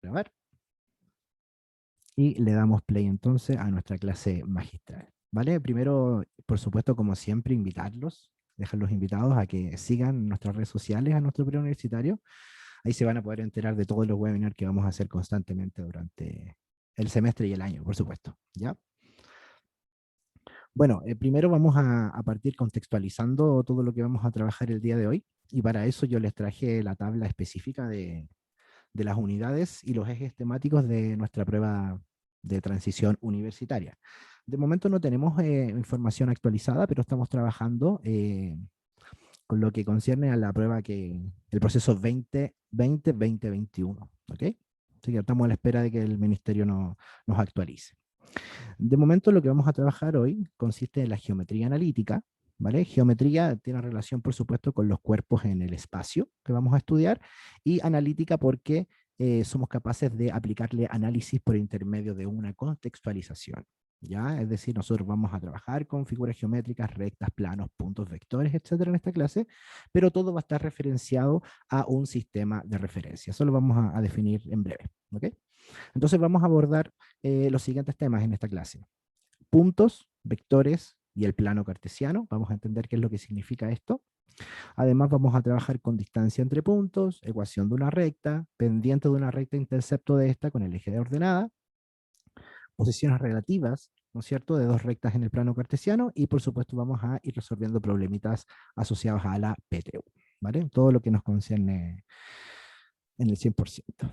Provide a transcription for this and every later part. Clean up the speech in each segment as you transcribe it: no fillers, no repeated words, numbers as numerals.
grabar. Y le damos play entonces a nuestra clase magistral. ¿Vale? Primero, por supuesto, como siempre, invitarlos, dejarlos invitados a que sigan nuestras redes sociales a nuestro preuniversitario. Ahí se van a poder enterar de todos los webinars que vamos a hacer constantemente durante el semestre y el año, por supuesto. ¿Ya? Bueno, primero vamos a partir contextualizando todo lo que vamos a trabajar el día de hoy. Y para eso yo les traje la tabla específica de las unidades y los ejes temáticos de nuestra prueba de transición universitaria. De momento no tenemos información actualizada, pero estamos trabajando con lo que concierne a la prueba el proceso 2020-2021, ¿ok? Así que estamos a la espera de que el ministerio nos actualice. De momento lo que vamos a trabajar hoy consiste en la geometría analítica, ¿vale? Geometría tiene relación, por supuesto, con los cuerpos en el espacio que vamos a estudiar, y analítica porque somos capaces de aplicarle análisis por intermedio de una contextualización, ¿ya? Es decir, nosotros vamos a trabajar con figuras geométricas, rectas, planos, puntos, vectores, etcétera, en esta clase, pero todo va a estar referenciado a un sistema de referencia. Eso lo vamos a definir en breve, ¿ok? Entonces vamos a abordar los siguientes temas en esta clase: puntos, vectores y el plano cartesiano. Vamos a entender qué es lo que significa esto. Además vamos a trabajar con distancia entre puntos, ecuación de una recta, pendiente de una recta, intercepto de esta con el eje de ordenada, posiciones relativas, ¿no es cierto?, de dos rectas en el plano cartesiano, y por supuesto vamos a ir resolviendo problemitas asociados a la PTU, ¿vale? Todo lo que nos concierne en el 100%.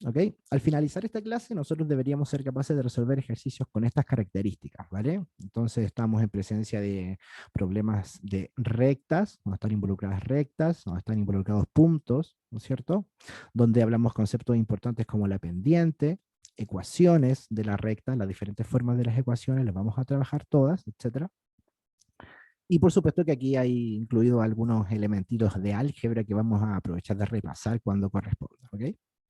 ¿Ok? Al finalizar esta clase, nosotros deberíamos ser capaces de resolver ejercicios con estas características, ¿vale? Entonces estamos en presencia de problemas de rectas, donde están involucradas rectas, donde están involucrados puntos, ¿no es cierto? Donde hablamos conceptos importantes como la pendiente, ecuaciones de la recta, las diferentes formas de las ecuaciones, las vamos a trabajar todas, etcétera. Y por supuesto que aquí hay incluidos algunos elementitos de álgebra que vamos a aprovechar de repasar cuando corresponda, ¿ok?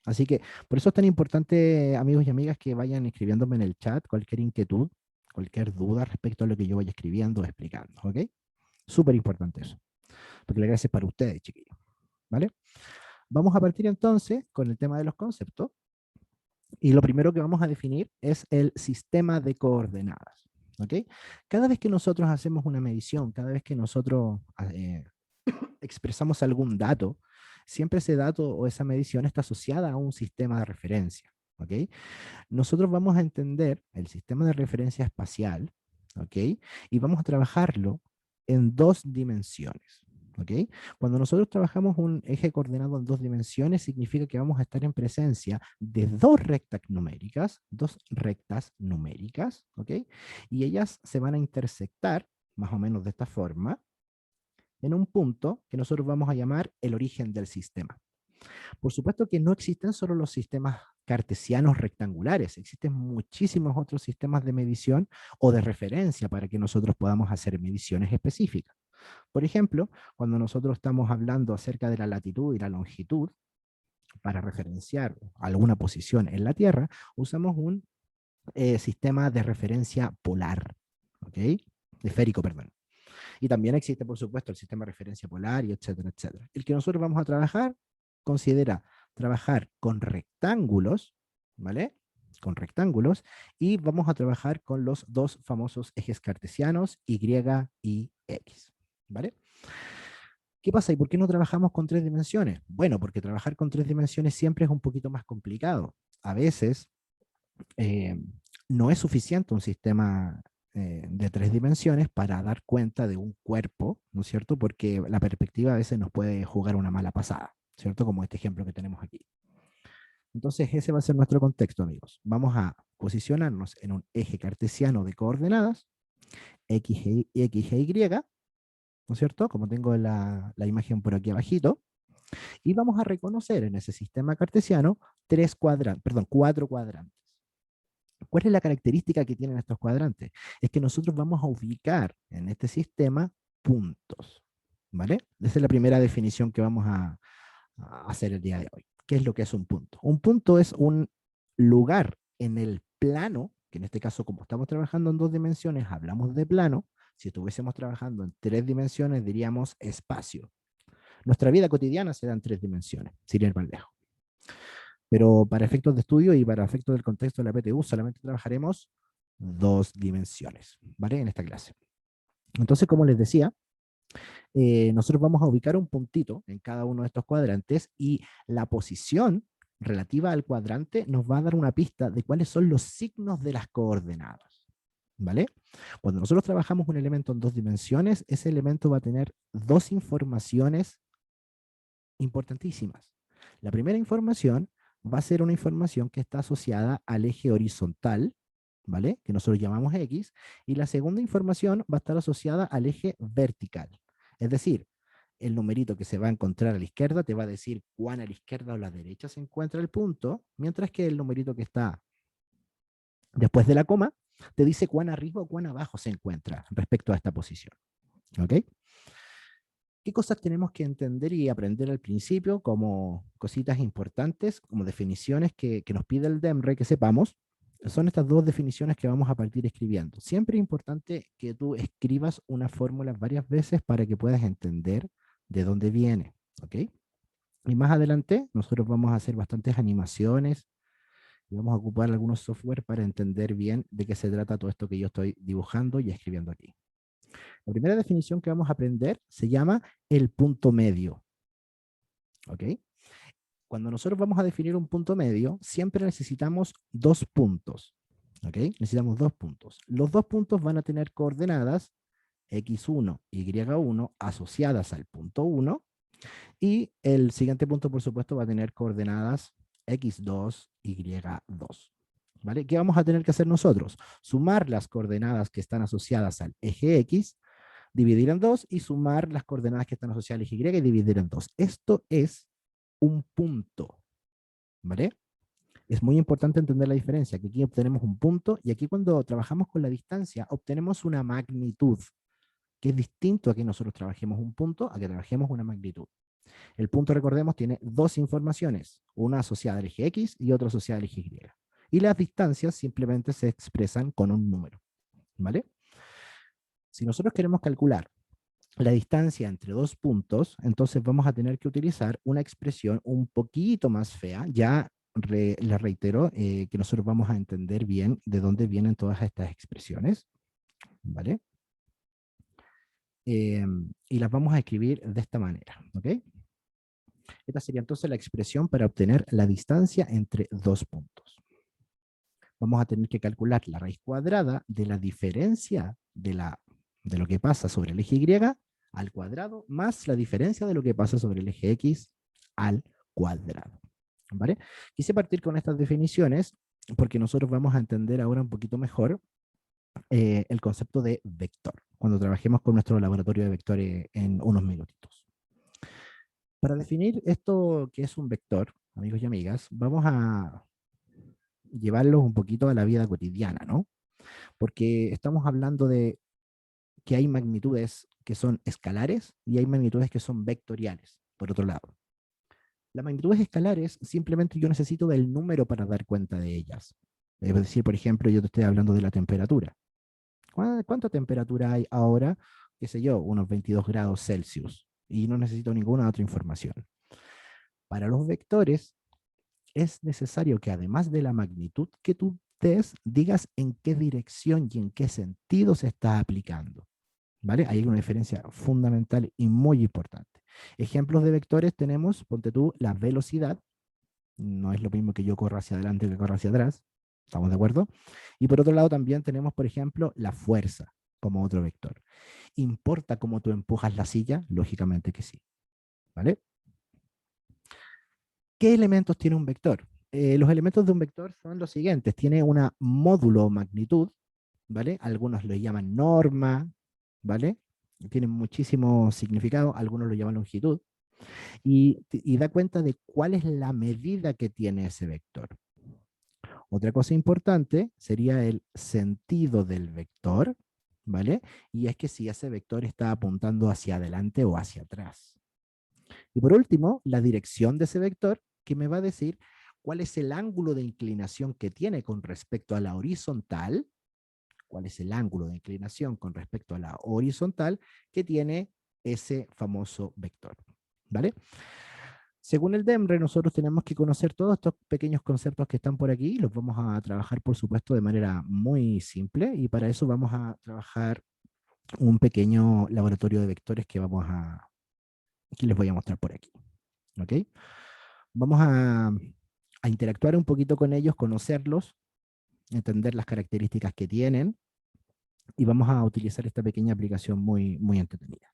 Así que por eso es tan importante, amigos y amigas, que vayan escribiéndome en el chat cualquier inquietud, cualquier duda respecto a lo que yo vaya escribiendo o explicando, ¿ok? Súper importante eso, porque la gracia es para ustedes, chiquillos, ¿vale? Vamos a partir entonces con el tema de los conceptos, y lo primero que vamos a definir es el sistema de coordenadas, ¿ok? Cada vez que nosotros hacemos una medición, cada vez que nosotros expresamos algún dato, siempre ese dato o esa medición está asociada a un sistema de referencia, ¿ok? Nosotros vamos a entender el sistema de referencia espacial, ¿ok? Y vamos a trabajarlo en dos dimensiones, ¿ok? Cuando nosotros trabajamos un eje coordenado en dos dimensiones, significa que vamos a estar en presencia de dos rectas numéricas, ¿ok? Y ellas se van a intersectar, más o menos de esta forma, en un punto que nosotros vamos a llamar el origen del sistema. Por supuesto que no existen solo los sistemas cartesianos rectangulares, existen muchísimos otros sistemas de medición o de referencia para que nosotros podamos hacer mediciones específicas. Por ejemplo, cuando nosotros estamos hablando acerca de la latitud y la longitud, para referenciar alguna posición en la Tierra, usamos un sistema de referencia polar, ¿ok? Esférico, perdón. Y también existe, por supuesto, el sistema de referencia polar, y etcétera, etcétera. El que nosotros vamos a trabajar considera trabajar con rectángulos, ¿vale? Con rectángulos, y vamos a trabajar con los dos famosos ejes cartesianos, Y y X, ¿vale? ¿Qué pasa? ¿Y por qué no trabajamos con tres dimensiones? Bueno, porque trabajar con tres dimensiones siempre es un poquito más complicado. A veces eh, no es suficiente un sistema de tres dimensiones para dar cuenta de un cuerpo, ¿no es cierto? Porque la perspectiva a veces nos puede jugar una mala pasada, ¿cierto? Como este ejemplo que tenemos aquí. Entonces ese va a ser nuestro contexto, amigos. Vamos a posicionarnos en un eje cartesiano de coordenadas, X, X e Y, ¿no es cierto? Como tengo la imagen por aquí abajito. Y vamos a reconocer en ese sistema cartesiano cuatro cuadrantes. ¿Cuál es la característica que tienen estos cuadrantes? Es que nosotros vamos a ubicar en este sistema puntos, ¿vale? Esa es la primera definición que vamos a hacer el día de hoy. ¿Qué es lo que es un punto? Un punto es un lugar en el plano, que en este caso, como estamos trabajando en dos dimensiones, hablamos de plano. Si estuviésemos trabajando en tres dimensiones, diríamos espacio. Nuestra vida cotidiana se da en tres dimensiones, sin ir más lejos. Pero para efectos de estudio y para efectos del contexto de la PTU solamente trabajaremos dos dimensiones, ¿vale? En esta clase. Entonces, como les decía, nosotros vamos a ubicar un puntito en cada uno de estos cuadrantes y la posición relativa al cuadrante nos va a dar una pista de cuáles son los signos de las coordenadas, ¿vale? Cuando nosotros trabajamos un elemento en dos dimensiones, ese elemento va a tener dos informaciones importantísimas. La primera información va a ser una información que está asociada al eje horizontal, ¿vale? Que nosotros llamamos X, y la segunda información va a estar asociada al eje vertical. Es decir, el numerito que se va a encontrar a la izquierda te va a decir cuán a la izquierda o a la derecha se encuentra el punto, mientras que el numerito que está después de la coma te dice cuán arriba o cuán abajo se encuentra respecto a esta posición. ¿Ok? ¿Qué cosas tenemos que entender y aprender al principio como cositas importantes, como definiciones que nos pide el DEMRE que sepamos? Son estas dos definiciones que vamos a partir escribiendo. Siempre es importante que tú escribas una fórmula varias veces para que puedas entender de dónde viene, ¿ok? Y más adelante nosotros vamos a hacer bastantes animaciones y vamos a ocupar algunos software para entender bien de qué se trata todo esto que yo estoy dibujando y escribiendo aquí. La primera definición que vamos a aprender se llama el punto medio, ¿ok? Cuando nosotros vamos a definir un punto medio, siempre necesitamos dos puntos, ¿ok? Necesitamos dos puntos. Los dos puntos van a tener coordenadas x1 y y1 asociadas al punto 1, y el siguiente punto, por supuesto, va a tener coordenadas x2, y2. ¿Vale? ¿Qué vamos a tener que hacer nosotros? Sumar las coordenadas que están asociadas al eje x, dividir en 2 y sumar las coordenadas que están asociadas al eje y y dividir en 2. Esto es un punto, ¿vale? Es muy importante entender la diferencia, que aquí obtenemos un punto y aquí cuando trabajamos con la distancia obtenemos una magnitud, que es distinto a que nosotros trabajemos un punto a que trabajemos una magnitud. El punto, recordemos, tiene dos informaciones, una asociada al eje X y otra asociada al eje Y. Y las distancias simplemente se expresan con un número, ¿vale? Si nosotros queremos calcular la distancia entre dos puntos, entonces vamos a tener que utilizar una expresión un poquito más fea. Ya les reitero que nosotros vamos a entender bien de dónde vienen todas estas expresiones, ¿vale? Y las vamos a escribir de esta manera, ¿ok? Esta sería entonces la expresión para obtener la distancia entre dos puntos. Vamos a tener que calcular la raíz cuadrada de la diferencia de lo que pasa sobre el eje Y al cuadrado más la diferencia de lo que pasa sobre el eje X al cuadrado. ¿Vale? Quise partir con estas definiciones porque nosotros vamos a entender ahora un poquito mejor el concepto de vector, cuando trabajemos con nuestro laboratorio de vectores en unos minutitos. Para definir esto que es un vector, amigos y amigas, vamos a llevarlo un poquito a la vida cotidiana, ¿no? Porque estamos hablando de que hay magnitudes que son escalares y hay magnitudes que son vectoriales, por otro lado. Las magnitudes escalares, simplemente yo necesito del número para dar cuenta de ellas. Es decir, por ejemplo, yo te estoy hablando de la temperatura. ¿Cuánta temperatura hay ahora? Qué sé yo, unos 22 grados Celsius. Y no necesito ninguna otra información. Para los vectores, es necesario que además de la magnitud que tú des, digas en qué dirección y en qué sentido se está aplicando. ¿Vale? Hay una diferencia fundamental y muy importante. Ejemplos de vectores tenemos, ponte tú, la velocidad. No es lo mismo que yo corra hacia adelante que corra hacia atrás. ¿Estamos de acuerdo? Y por otro lado también tenemos, por ejemplo, la fuerza como otro vector. ¿Importa cómo tú empujas la silla? Lógicamente que sí. ¿Vale? ¿Qué elementos tiene un vector? Los elementos de un vector son los siguientes. Tiene una módulo o magnitud, ¿vale? Algunos lo llaman norma, ¿vale? Tienen muchísimo significado, algunos lo llaman longitud, y da cuenta de cuál es la medida que tiene ese vector. Otra cosa importante sería el sentido del vector, ¿vale? Y es que si ese vector está apuntando hacia adelante o hacia atrás. Y por último, la dirección de ese vector, que me va a decir cuál es el ángulo de inclinación que tiene con respecto a la horizontal, cuál es el ángulo de inclinación con respecto a la horizontal que tiene ese famoso vector. ¿Vale? Según el DEMRE, nosotros tenemos que conocer todos estos pequeños conceptos que están por aquí y los vamos a trabajar, por supuesto, de manera muy simple, y para eso vamos a trabajar un pequeño laboratorio de vectores que les voy a mostrar por aquí. ¿Ok? Vamos a interactuar un poquito con ellos, conocerlos, entender las características que tienen, y vamos a utilizar esta pequeña aplicación muy entretenida.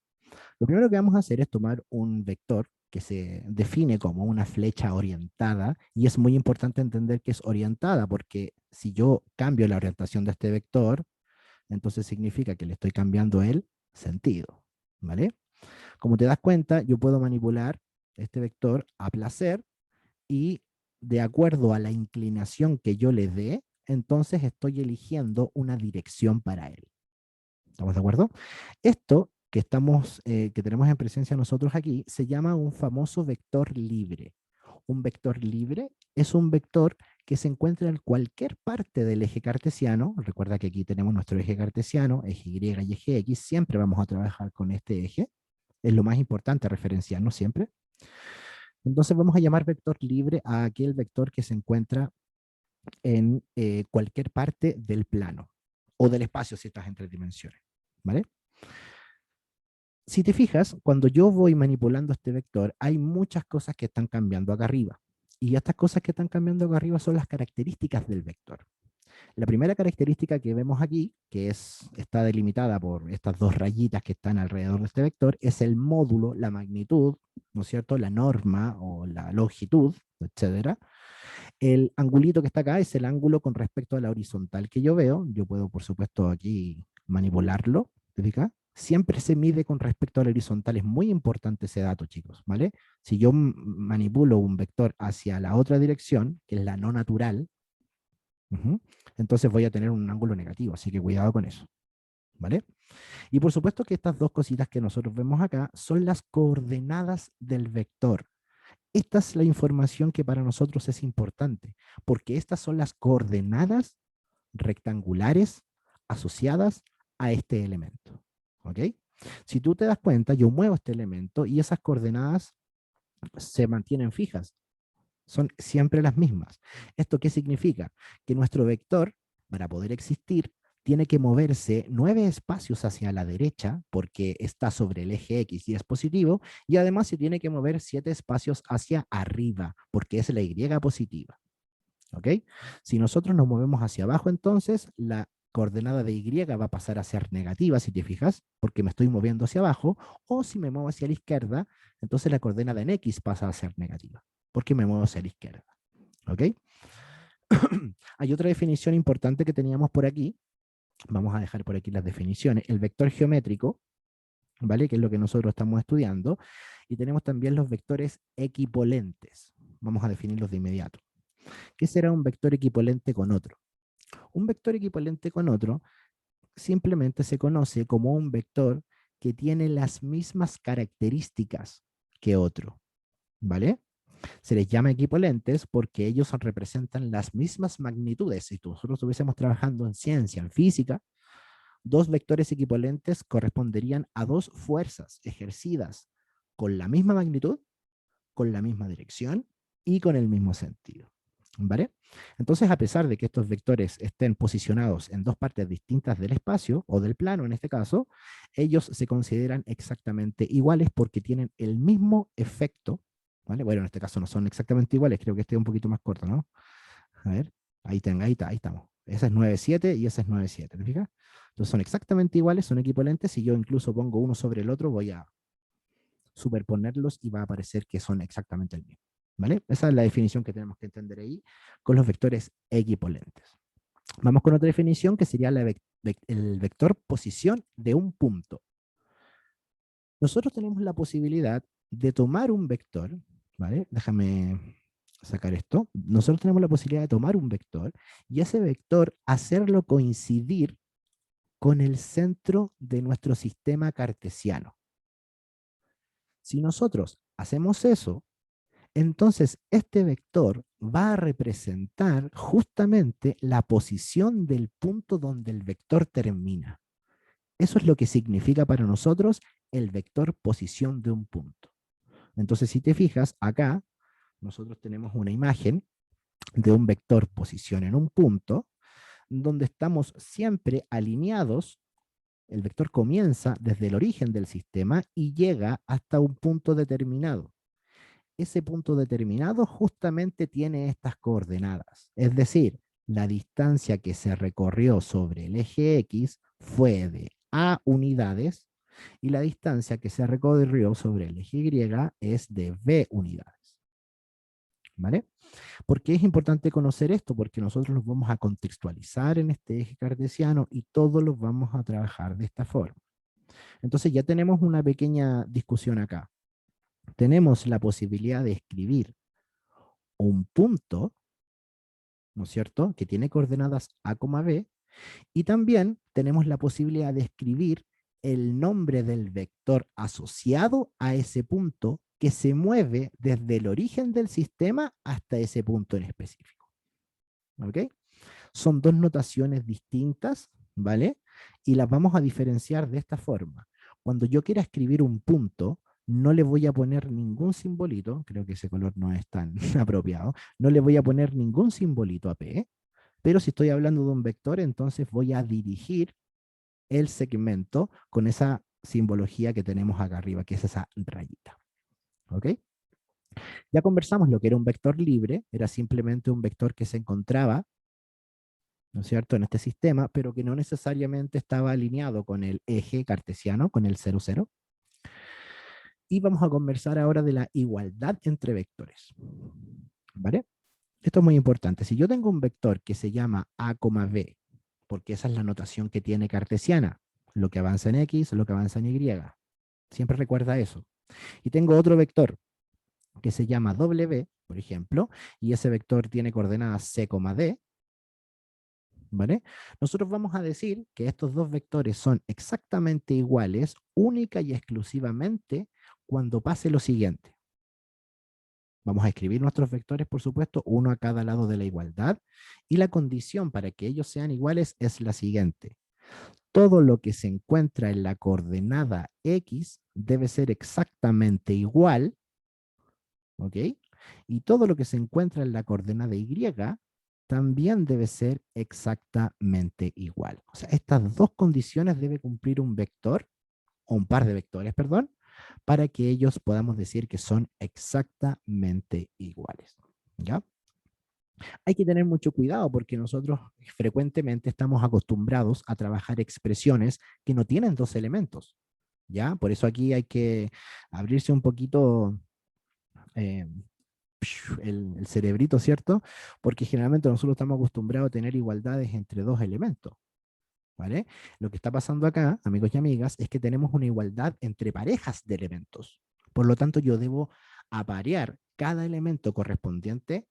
Lo primero que vamos a hacer es tomar un vector que se define como una flecha orientada, y es muy importante entender que es orientada, porque si yo cambio la orientación de este vector, entonces significa que le estoy cambiando el sentido, ¿vale? Como te das cuenta, yo puedo manipular este vector a placer, y de acuerdo a la inclinación que yo le dé, entonces estoy eligiendo una dirección para él. ¿Estamos de acuerdo? Esto que tenemos en presencia nosotros aquí se llama un famoso vector libre. Un vector libre es un vector que se encuentra en cualquier parte del eje cartesiano. Recuerda que aquí tenemos nuestro eje cartesiano, eje Y y eje X. Siempre vamos a trabajar con este eje. Es lo más importante referenciarnos siempre. Entonces vamos a llamar vector libre a aquel vector que se encuentra en cualquier parte del plano o del espacio si estás en tres dimensiones. ¿Vale? Si te fijas, cuando yo voy manipulando este vector, hay muchas cosas que están cambiando acá arriba. Y estas cosas que están cambiando acá arriba son las características del vector. La primera característica que vemos aquí, está delimitada por estas dos rayitas que están alrededor de este vector, es el módulo, la magnitud, ¿no es cierto?, la norma o la longitud, etcétera. El angulito que está acá es el ángulo con respecto a la horizontal que yo veo. Yo puedo, por supuesto, aquí manipularlo. ¿Te fijas? Siempre se mide con respecto al horizontal. Es muy importante ese dato, chicos, ¿vale? Si yo manipulo un vector hacia la otra dirección, que es la no natural, entonces voy a tener un ángulo negativo, así que cuidado con eso, ¿vale? Y por supuesto que estas dos cositas que nosotros vemos acá son las coordenadas del vector. Esta es la información que para nosotros es importante, porque estas son las coordenadas rectangulares asociadas a este elemento. ¿Ok? Si tú te das cuenta, yo muevo este elemento y esas coordenadas se mantienen fijas. Son siempre las mismas. ¿Esto qué significa? Que nuestro vector, para poder existir, tiene que moverse 9 espacios hacia la derecha, porque está sobre el eje X y es positivo, y además se tiene que mover 7 espacios hacia arriba, porque es la Y positiva. ¿Ok? Si nosotros nos movemos hacia abajo, entonces la coordenada de Y va a pasar a ser negativa, si te fijas, porque me estoy moviendo hacia abajo, o si me muevo hacia la izquierda, entonces la coordenada en X pasa a ser negativa, porque me muevo hacia la izquierda. ¿Ok? Hay otra definición importante que teníamos por aquí. Vamos a dejar por aquí las definiciones. El vector geométrico, ¿vale? Que es lo que nosotros estamos estudiando. Y tenemos también los vectores equipolentes. Vamos a definirlos de inmediato. ¿Qué será un vector equipolente con otro? Un vector equipolente con otro simplemente se conoce como un vector que tiene las mismas características que otro, ¿vale? Se les llama equipolentes porque ellos representan las mismas magnitudes. Si nosotros estuviésemos trabajando en ciencia, en física, dos vectores equipolentes corresponderían a dos fuerzas ejercidas con la misma magnitud, con la misma dirección y con el mismo sentido. ¿Vale? Entonces, a pesar de que estos vectores estén posicionados en dos partes distintas del espacio, o del plano en este caso, ellos se consideran exactamente iguales porque tienen el mismo efecto, ¿vale? Bueno, en este caso no son exactamente iguales, creo que este es un poquito más corto, ¿no? A ver, ahí estamos. Esa es 9,7 y esa es 9,7, ¿te fijas? Entonces son exactamente iguales, son equivalentes. Si yo incluso pongo uno sobre el otro, voy a superponerlos y va a aparecer que son exactamente el mismo. ¿Vale? Esa es la definición que tenemos que entender ahí con los vectores equipolentes. Vamos con otra definición que sería el vector posición de un punto. Nosotros tenemos la posibilidad de tomar un vector, ¿vale? Déjame sacar esto. Nosotros tenemos la posibilidad de tomar un vector y ese vector hacerlo coincidir con el centro de nuestro sistema cartesiano. Si nosotros hacemos eso, entonces este vector va a representar justamente la posición del punto donde el vector termina. Eso es lo que significa para nosotros el vector posición de un punto. Entonces, si te fijas, acá nosotros tenemos una imagen de un vector posición en un punto, donde estamos siempre alineados. El vector comienza desde el origen del sistema y llega hasta un punto determinado. Ese punto determinado justamente tiene estas coordenadas. Es decir, la distancia que se recorrió sobre el eje X fue de A unidades y la distancia que se recorrió sobre el eje Y es de B unidades. ¿Vale? ¿Por qué es importante conocer esto? Porque nosotros los vamos a contextualizar en este eje cartesiano y todos los vamos a trabajar de esta forma. Entonces ya tenemos una pequeña discusión acá. Tenemos la posibilidad de escribir un punto, ¿no es cierto?, que tiene coordenadas A, B, y también tenemos la posibilidad de escribir el nombre del vector asociado a ese punto que se mueve desde el origen del sistema hasta ese punto en específico. ¿Ok? Son dos notaciones distintas, ¿vale? Y las vamos a diferenciar de esta forma. Cuando yo quiera escribir un punto, no le voy a poner ningún simbolito, creo que ese color no es tan apropiado, no le voy a poner ningún simbolito a P, pero si estoy hablando de un vector, entonces voy a dirigir el segmento con esa simbología que tenemos acá arriba, que es esa rayita. ¿Ok? Ya conversamos lo que era un vector libre, era simplemente un vector que se encontraba, ¿no es cierto?, en este sistema, pero que no necesariamente estaba alineado con el eje cartesiano, con el 0, 0. Y vamos a conversar ahora de la igualdad entre vectores. ¿Vale? Esto es muy importante. Si yo tengo un vector que se llama A, B, porque esa es la notación que tiene cartesiana, lo que avanza en X, lo que avanza en Y. Siempre recuerda eso. Y tengo otro vector que se llama W, por ejemplo, y ese vector tiene coordenadas C, D, ¿vale? Nosotros vamos a decir que estos dos vectores son exactamente iguales, única y exclusivamente cuando pase lo siguiente. Vamos a escribir nuestros vectores, por supuesto, uno a cada lado de la igualdad, y la condición para que ellos sean iguales es la siguiente. Todo lo que se encuentra en la coordenada X debe ser exactamente igual, ¿ok? Y todo lo que se encuentra en la coordenada Y también debe ser exactamente igual. O sea, estas dos condiciones debe cumplir un vector, o un par de vectores, perdón, para que ellos podamos decir que son exactamente iguales. ¿Ya? Hay que tener mucho cuidado porque nosotros frecuentemente estamos acostumbrados a trabajar expresiones que no tienen dos elementos. ¿Ya? Por eso aquí hay que abrirse un poquito eh, el cerebrito, ¿cierto? Porque generalmente nosotros estamos acostumbrados a tener igualdades entre dos elementos. ¿Vale? Lo que está pasando acá, amigos y amigas, es que tenemos una igualdad entre parejas de elementos. Por lo tanto, yo debo aparear cada elemento correspondiente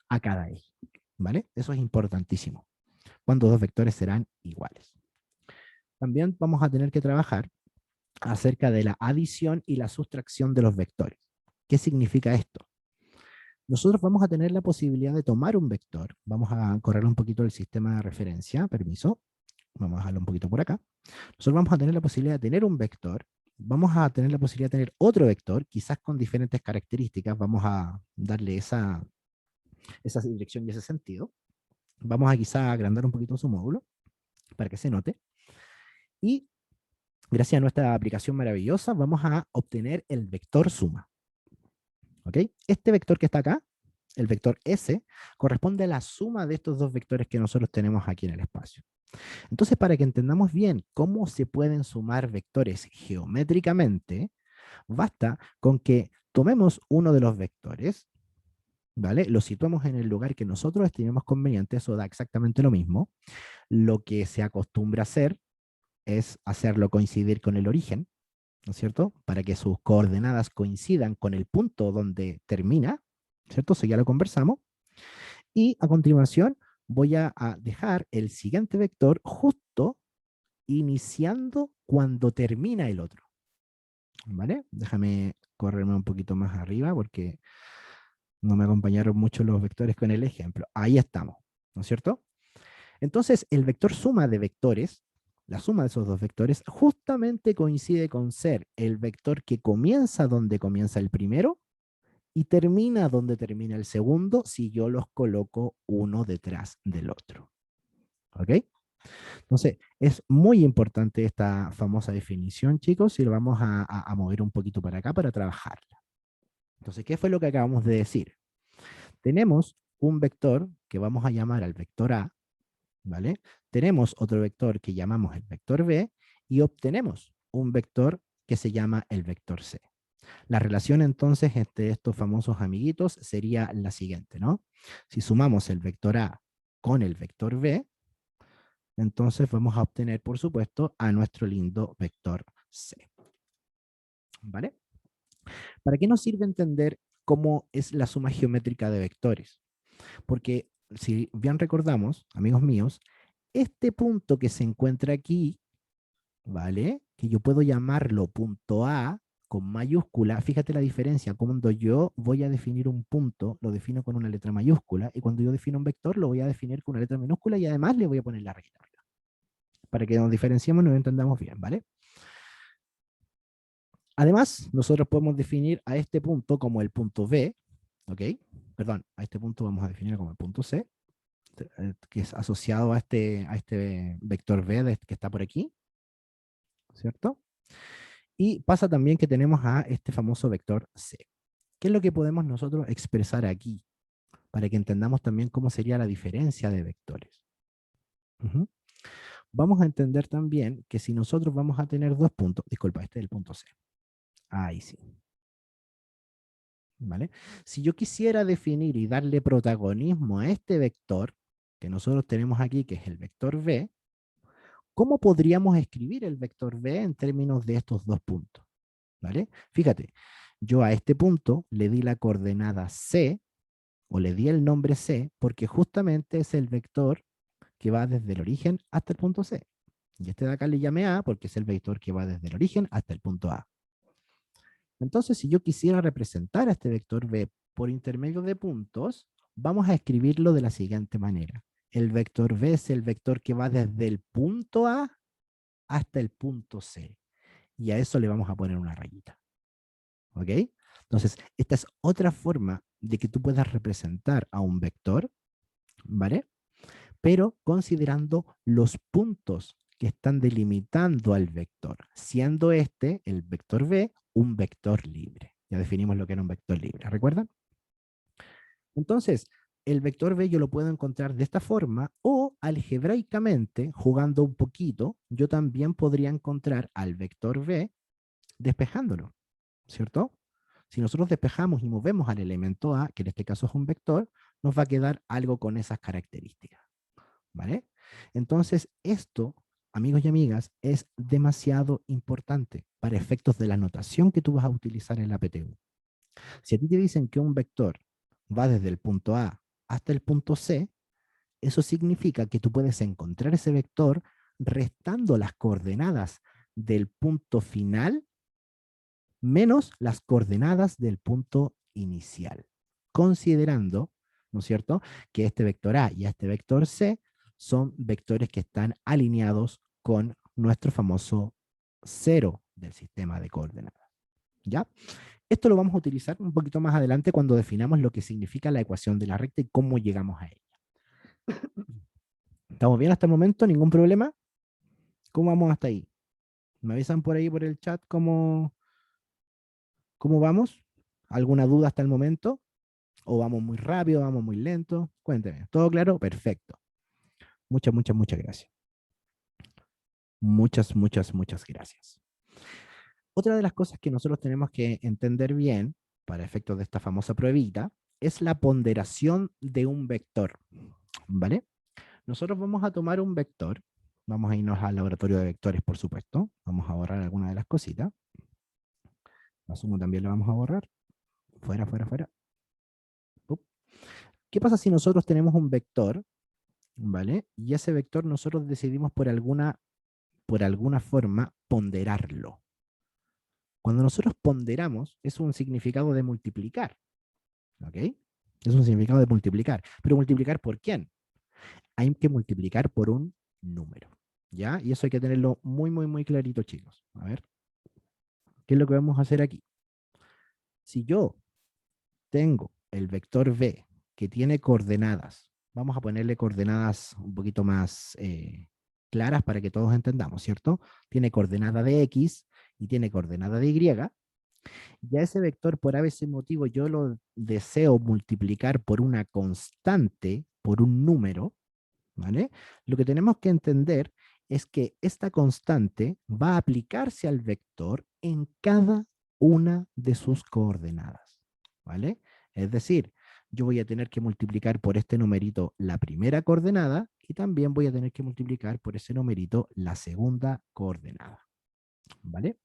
a cada eje. ¿Vale? Eso es importantísimo. Cuando dos vectores serán iguales. También vamos a tener que trabajar acerca de la adición y la sustracción de los vectores. ¿Qué significa esto? Nosotros vamos a tener la posibilidad de tomar un vector. Vamos a correr un poquito el sistema de referencia, permiso. Vamos a dejarlo un poquito por acá. Nosotros vamos a tener la posibilidad de tener un vector, vamos a tener la posibilidad de tener otro vector, quizás con diferentes características, vamos a darle esa dirección y ese sentido. Vamos a quizás agrandar un poquito su módulo para que se note. Y gracias a nuestra aplicación maravillosa, vamos a obtener el vector suma. ¿Ok? Este vector que está acá, el vector S, corresponde a la suma de estos dos vectores que nosotros tenemos aquí en el espacio. Entonces, para que entendamos bien cómo se pueden sumar vectores geométricamente, basta con que tomemos uno de los vectores, ¿vale? Lo situemos en el lugar que nosotros estimemos conveniente, eso da exactamente lo mismo. Lo que se acostumbra a hacer es hacerlo coincidir con el origen, ¿no es cierto? Para que sus coordenadas coincidan con el punto donde termina, ¿cierto? Eso ya lo conversamos. Y a continuación voy a dejar el siguiente vector justo iniciando cuando termina el otro. ¿Vale? Déjame correrme un poquito más arriba porque no me acompañaron mucho los vectores con el ejemplo. Ahí estamos, ¿no es cierto? Entonces, el vector suma de vectores, la suma de esos dos vectores, justamente coincide con ser el vector que comienza donde comienza el primero y termina donde termina el segundo si yo los coloco uno detrás del otro. ¿Ok? Entonces, es muy importante esta famosa definición, chicos, y lo vamos a mover un poquito para acá para trabajarla. Entonces, ¿qué fue lo que acabamos de decir? Tenemos un vector que vamos a llamar al vector A, ¿vale? Tenemos otro vector que llamamos el vector B y obtenemos un vector que se llama el vector C. La relación entonces entre estos famosos amiguitos sería la siguiente, ¿no? Si sumamos el vector A con el vector B, entonces vamos a obtener, por supuesto, a nuestro lindo vector C. ¿Vale? ¿Para qué nos sirve entender cómo es la suma geométrica de vectores? Porque si bien recordamos, amigos míos, este punto que se encuentra aquí, ¿vale? Que yo puedo llamarlo punto A con mayúscula, fíjate la diferencia, cuando yo voy a definir un punto, lo defino con una letra mayúscula, y cuando yo defino un vector, lo voy a definir con una letra minúscula y además le voy a poner la rayita arriba, para que nos diferenciemos y nos entendamos bien, ¿vale? Además, nosotros podemos definir a este punto como el punto B, ¿ok? Perdón, a este punto vamos a definir como el punto C, que es asociado a este vector B que está por aquí, ¿cierto? Y pasa también que tenemos a este famoso vector C. ¿Qué es lo que podemos nosotros expresar aquí? Para que entendamos también cómo sería la diferencia de vectores. Ujú. Vamos a entender también que si nosotros vamos a tener dos puntos, disculpa, este es el punto C. Ahí sí. ¿Vale? Si yo quisiera definir y darle protagonismo a este vector que nosotros tenemos aquí, que es el vector B, ¿cómo podríamos escribir el vector B en términos de estos dos puntos? ¿Vale? Fíjate, yo a este punto le di la coordenada C, o le di el nombre C, porque justamente es el vector que va desde el origen hasta el punto C. Y este de acá le llamé A porque es el vector que va desde el origen hasta el punto A. Entonces, si yo quisiera representar a este vector B por intermedio de puntos, vamos a escribirlo de la siguiente manera. El vector B es el vector que va desde el punto A hasta el punto C. Y a eso le vamos a poner una rayita. ¿Ok? Entonces, esta es otra forma de que tú puedas representar a un vector, ¿vale? Pero considerando los puntos que están delimitando al vector, siendo este, el vector B, un vector libre. Ya definimos lo que era un vector libre, ¿recuerdan? Entonces, el vector B yo lo puedo encontrar de esta forma o algebraicamente, jugando un poquito, yo también podría encontrar al vector B despejándolo, ¿cierto? Si nosotros despejamos y movemos al elemento A, que en este caso es un vector, nos va a quedar algo con esas características. ¿Vale? Entonces, esto, amigos y amigas, es demasiado importante para efectos de la notación que tú vas a utilizar en la PTU. Si a ti te dicen que un vector va desde el punto A hasta el punto C, eso significa que tú puedes encontrar ese vector restando las coordenadas del punto final menos las coordenadas del punto inicial, considerando, ¿no es cierto?, que este vector A y este vector C son vectores que están alineados con nuestro famoso cero del sistema de coordenadas. ¿Ya? Esto lo vamos a utilizar un poquito más adelante cuando definamos lo que significa la ecuación de la recta y cómo llegamos a ella. ¿Estamos bien hasta el momento? ¿Ningún problema? ¿Cómo vamos hasta ahí? ¿Me avisan por ahí por el chat cómo vamos? ¿Alguna duda hasta el momento? ¿O vamos muy rápido, vamos muy lento? Cuénteme. ¿Todo claro? Perfecto. Muchas, muchas, muchas gracias. Muchas, muchas, muchas gracias. Otra de las cosas que nosotros tenemos que entender bien, para efectos de esta famosa pruebita, es la ponderación de un vector. ¿Vale? Nosotros vamos a tomar un vector. Vamos a irnos al laboratorio de vectores, por supuesto. Vamos a borrar alguna de las cositas. La suma también la vamos a borrar. Fuera, fuera, fuera. Up. ¿Qué pasa si nosotros tenemos un vector? ¿Vale? Y ese vector nosotros decidimos por alguna forma ponderarlo. Cuando nosotros ponderamos, es un significado de multiplicar. ¿Ok? Es un significado de multiplicar. Pero multiplicar ¿por quién? Hay que multiplicar por un número. ¿ya? Y eso hay que tenerlo muy, muy, muy clarito, chicos. A ver, ¿qué es lo que vamos a hacer aquí? Si yo tengo el vector v que tiene coordenadas, vamos a ponerle coordenadas un poquito más claras para que todos entendamos, ¿cierto? Tiene coordenada de x y tiene coordenada de y. Ya ese vector, por ese motivo, yo lo deseo multiplicar por una constante, por un número, ¿vale? Lo que tenemos que entender es que esta constante va a aplicarse al vector en cada una de sus coordenadas, ¿vale? Es decir, yo voy a tener que multiplicar por este numerito la primera coordenada y también voy a tener que multiplicar por ese numerito la segunda coordenada, ¿vale?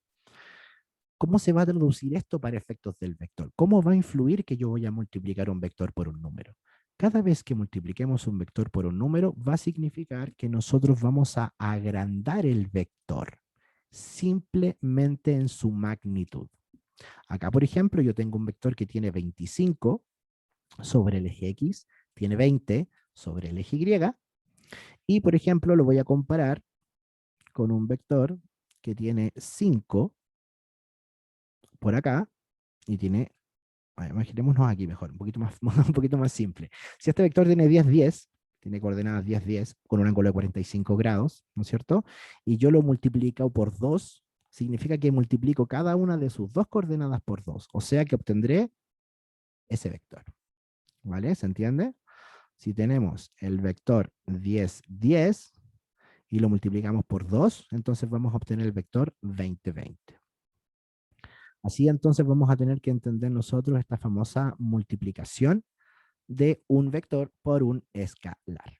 ¿Cómo se va a traducir esto para efectos del vector? ¿Cómo va a influir que yo voy a multiplicar un vector por un número? Cada vez que multipliquemos un vector por un número, va a significar que nosotros vamos a agrandar el vector, simplemente en su magnitud. Acá, por ejemplo, yo tengo un vector que tiene 25 sobre el eje X, tiene 20 sobre el eje Y, y por ejemplo lo voy a comparar con un vector que tiene 5 por acá y tiene, imaginémonos aquí mejor, un poquito más, un poquito más simple. Si este vector tiene 10, 10, tiene coordenadas 10, 10, con un ángulo de 45 grados, ¿no es cierto? Y yo lo multiplico por 2, significa que multiplico cada una de sus dos coordenadas por 2, o sea que obtendré ese vector, ¿vale? ¿Se entiende? Si tenemos el vector 10, 10 y lo multiplicamos por 2, entonces vamos a obtener el vector 20, 20. Así entonces vamos a tener que entender nosotros esta famosa multiplicación de un vector por un escalar.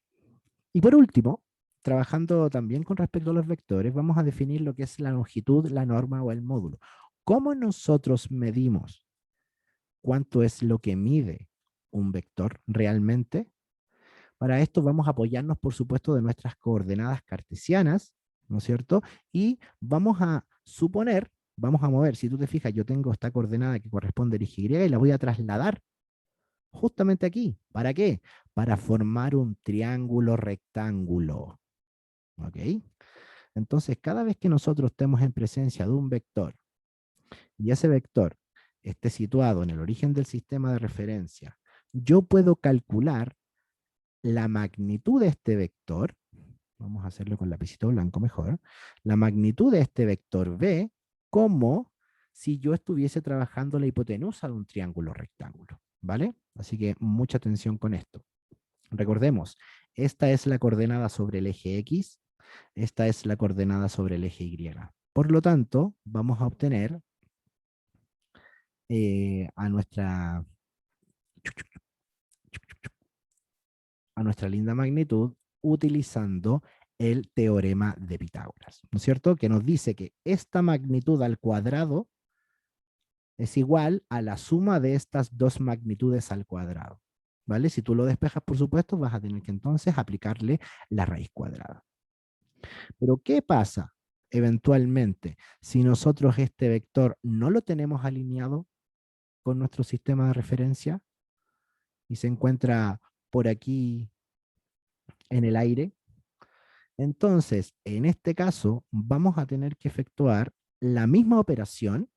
Y por último, trabajando también con respecto a los vectores, vamos a definir lo que es la longitud, la norma o el módulo. ¿Cómo nosotros medimos cuánto es lo que mide un vector realmente? Para esto vamos a apoyarnos, por supuesto, de nuestras coordenadas cartesianas, ¿no es cierto? Y vamos a suponer, vamos a mover, si tú te fijas, yo tengo esta coordenada que corresponde al eje Y y la voy a trasladar justamente aquí. ¿Para qué? Para formar un triángulo rectángulo. ¿Ok? Entonces, cada vez que nosotros estemos en presencia de un vector y ese vector esté situado en el origen del sistema de referencia, yo puedo calcular la magnitud de este vector. Vamos a hacerlo con lapicito blanco mejor. La magnitud de este vector B como si yo estuviese trabajando la hipotenusa de un triángulo rectángulo. ¿Vale? Así que mucha atención con esto. Recordemos, esta es la coordenada sobre el eje X, esta es la coordenada sobre el eje Y. Por lo tanto, vamos a obtener a nuestra linda magnitud utilizando el teorema de Pitágoras, ¿no es cierto? Que nos dice que esta magnitud al cuadrado es igual a la suma de estas dos magnitudes al cuadrado, ¿vale? Si tú lo despejas, por supuesto, vas a tener que entonces aplicarle la raíz cuadrada. Pero ¿qué pasa eventualmente si nosotros este vector no lo tenemos alineado con nuestro sistema de referencia y se encuentra por aquí en el aire? Entonces, en este caso, vamos a tener que efectuar la misma operación,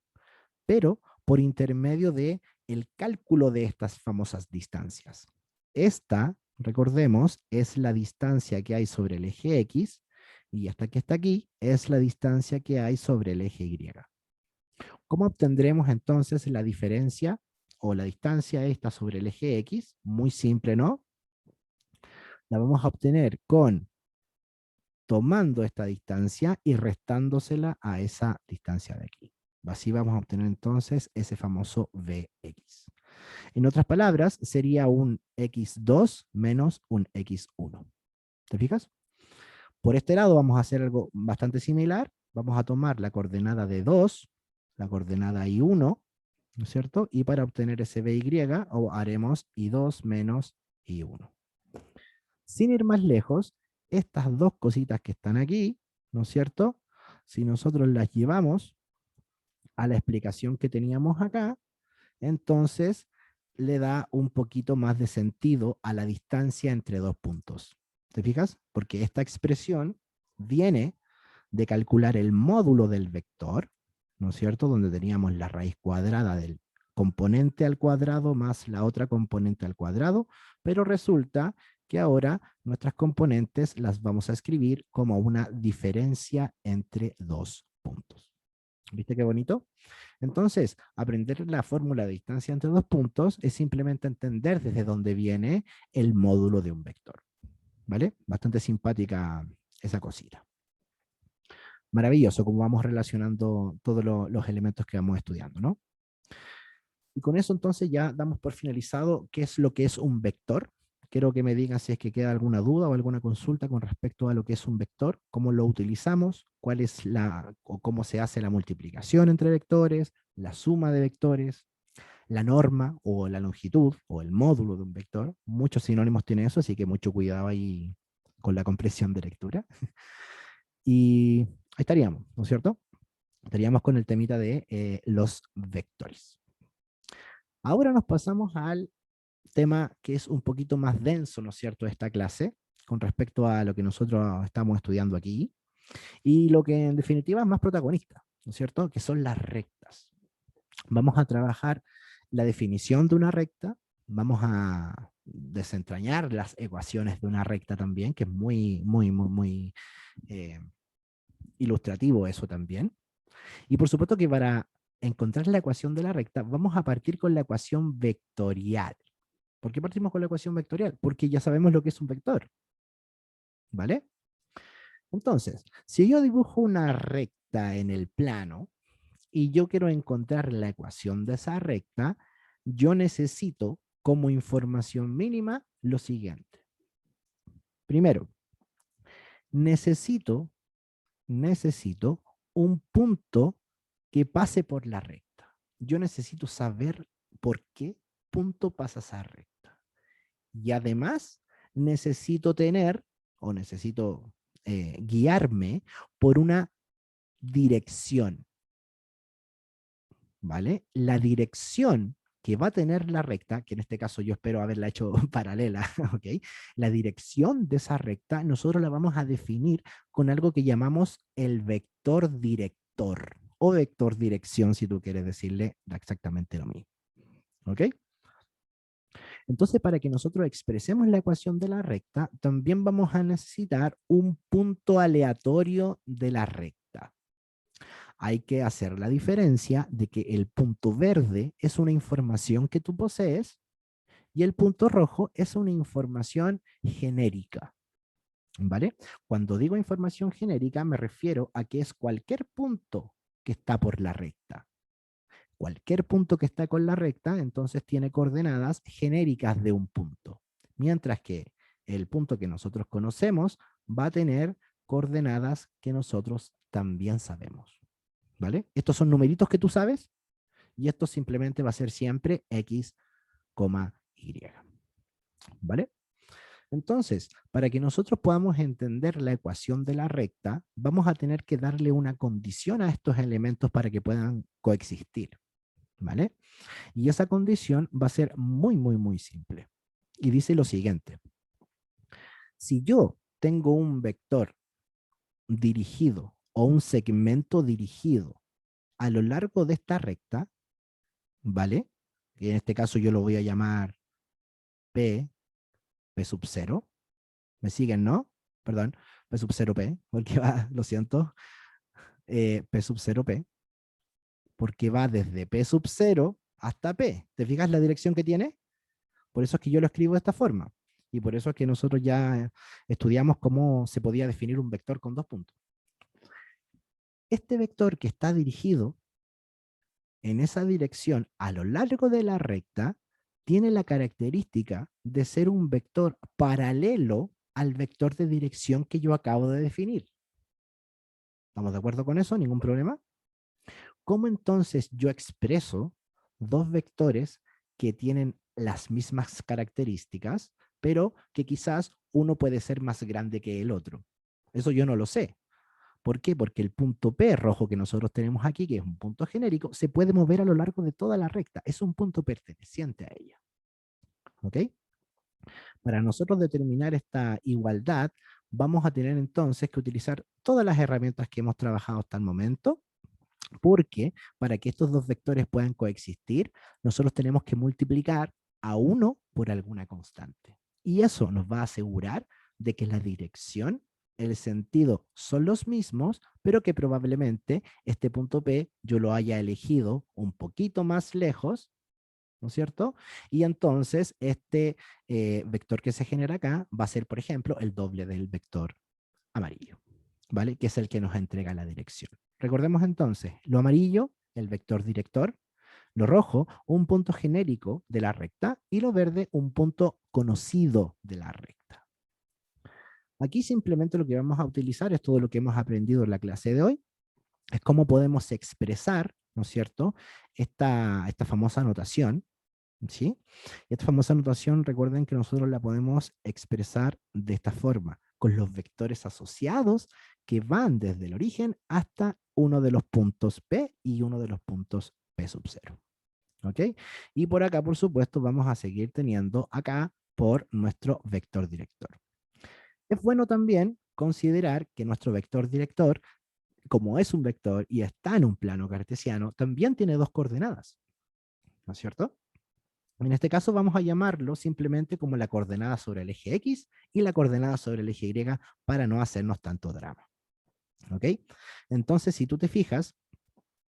pero por intermedio de el cálculo de estas famosas distancias. Esta, recordemos, es la distancia que hay sobre el eje X y hasta que está aquí es la distancia que hay sobre el eje Y. ¿Cómo obtendremos entonces la diferencia o la distancia esta sobre el eje X? Muy simple, ¿no? La vamos a obtener con tomando esta distancia y restándosela a esa distancia de aquí. Así vamos a obtener entonces ese famoso Vx. En otras palabras, sería un x2 menos un x1. ¿Te fijas? Por este lado vamos a hacer algo bastante similar. Vamos a tomar la coordenada de 2, la coordenada I1, ¿no es cierto? Y para obtener ese Vy, haremos I2 menos I1. Sin ir más lejos, estas dos cositas que están aquí, ¿no es cierto? Si nosotros las llevamos a la explicación que teníamos acá, entonces le da un poquito más de sentido a la distancia entre dos puntos. ¿Te fijas? Porque esta expresión viene de calcular el módulo del vector, ¿no es cierto? Donde teníamos la raíz cuadrada del componente al cuadrado más la otra componente al cuadrado, pero resulta que ahora nuestras componentes las vamos a escribir como una diferencia entre dos puntos. ¿Viste qué bonito? Entonces, aprender la fórmula de distancia entre dos puntos es simplemente entender desde dónde viene el módulo de un vector. ¿Vale? Bastante simpática esa cosita. Maravilloso cómo vamos relacionando todos los elementos que vamos estudiando, ¿no? Y con eso entonces ya damos por finalizado qué es lo que es un vector. Quiero que me digan si es que queda alguna duda o alguna consulta con respecto a lo que es un vector, cómo lo utilizamos, cuál es o cómo se hace la multiplicación entre vectores, la suma de vectores, la norma o la longitud o el módulo de un vector. Muchos sinónimos tiene eso, así que mucho cuidado ahí con la comprensión de lectura. Y ahí estaríamos, ¿no es cierto? Estaríamos con el temita de los vectores. Ahora nos pasamos al tema que es un poquito más denso, ¿no es cierto?, de esta clase, con respecto a lo que nosotros estamos estudiando aquí, y lo que en definitiva es más protagonista, ¿no es cierto?, que son las rectas. Vamos a trabajar la definición de una recta, vamos a desentrañar las ecuaciones de una recta también, que es muy ilustrativo eso también. Y por supuesto que para encontrar la ecuación de la recta, vamos a partir con la ecuación vectorial. ¿Por qué partimos con la ecuación vectorial? Porque ya sabemos lo que es un vector, ¿vale? Entonces, si yo dibujo una recta en el plano y yo quiero encontrar la ecuación de esa recta, yo necesito como información mínima lo siguiente. Primero, necesito un punto que pase por la recta. Yo necesito saber por qué punto pasa esa recta. Y además necesito tener o necesito guiarme por una dirección, ¿vale? La dirección que va a tener la recta, que en este caso yo espero haberla hecho paralela, ¿ok? La dirección de esa recta nosotros la vamos a definir con algo que llamamos el vector director o vector dirección, si tú quieres decirle exactamente lo mismo, ¿ok? Entonces, para que nosotros expresemos la ecuación de la recta, también vamos a necesitar un punto aleatorio de la recta. Hay que hacer la diferencia de que el punto verde es una información que tú posees y el punto rojo es una información genérica. ¿Vale? Cuando digo información genérica me refiero a que es cualquier punto que está por la recta. Cualquier punto que está con la recta, entonces tiene coordenadas genéricas de un punto. Mientras que el punto que nosotros conocemos va a tener coordenadas que nosotros también sabemos. ¿Vale? Estos son numeritos que tú sabes y esto simplemente va a ser siempre x, y. ¿Vale? Entonces, para que nosotros podamos entender la ecuación de la recta, vamos a tener que darle una condición a estos elementos para que puedan coexistir. ¿Vale? Y esa condición va a ser muy simple. Y dice lo siguiente. Si yo tengo un vector dirigido o un segmento dirigido a lo largo de esta recta, ¿vale? Y en este caso yo lo voy a llamar P sub 0. ¿Me siguen, no? Perdón, P sub 0 P, porque va, lo siento, P sub 0 P, porque va desde P sub 0 hasta P. ¿Te fijas la dirección que tiene? Por eso es que yo lo escribo de esta forma. Y por eso es que nosotros ya estudiamos cómo se podía definir un vector con dos puntos. Este vector que está dirigido en esa dirección a lo largo de la recta tiene la característica de ser un vector paralelo al vector de dirección que yo acabo de definir. ¿Estamos de acuerdo con eso? ¿Ningún problema? ¿Cómo entonces yo expreso dos vectores que tienen las mismas características, pero que quizás uno puede ser más grande que el otro? Eso yo no lo sé. ¿Por qué? Porque el punto P rojo que nosotros tenemos aquí, que es un punto genérico, se puede mover a lo largo de toda la recta. Es un punto perteneciente a ella. ¿Ok? Para nosotros determinar esta igualdad, vamos a tener entonces que utilizar todas las herramientas que hemos trabajado hasta el momento, porque para que estos dos vectores puedan coexistir, nosotros tenemos que multiplicar a uno por alguna constante. Y eso nos va a asegurar de que la dirección, el sentido son los mismos, pero que probablemente este punto P yo lo haya elegido un poquito más lejos, ¿no es cierto? Y entonces este vector que se genera acá va a ser, por ejemplo, el doble del vector amarillo, ¿vale? Que es el que nos entrega la dirección. Recordemos entonces, lo amarillo, el vector director, lo rojo, un punto genérico de la recta, y lo verde, un punto conocido de la recta. Aquí simplemente lo que vamos a utilizar es todo lo que hemos aprendido en la clase de hoy, es cómo podemos expresar, ¿no es cierto?, esta famosa notación, ¿sí? Y esta famosa notación, recuerden que nosotros la podemos expresar de esta forma, con los vectores asociados que van desde el origen hasta uno de los puntos P y uno de los puntos P sub 0. ¿Ok? Y por acá, por supuesto, vamos a seguir teniendo acá por nuestro vector director. Es bueno también considerar que nuestro vector director, como es un vector y está en un plano cartesiano, también tiene dos coordenadas, ¿no es cierto? En este caso vamos a llamarlo simplemente como la coordenada sobre el eje X y la coordenada sobre el eje Y para no hacernos tanto drama. ¿Ok? Entonces, si tú te fijas,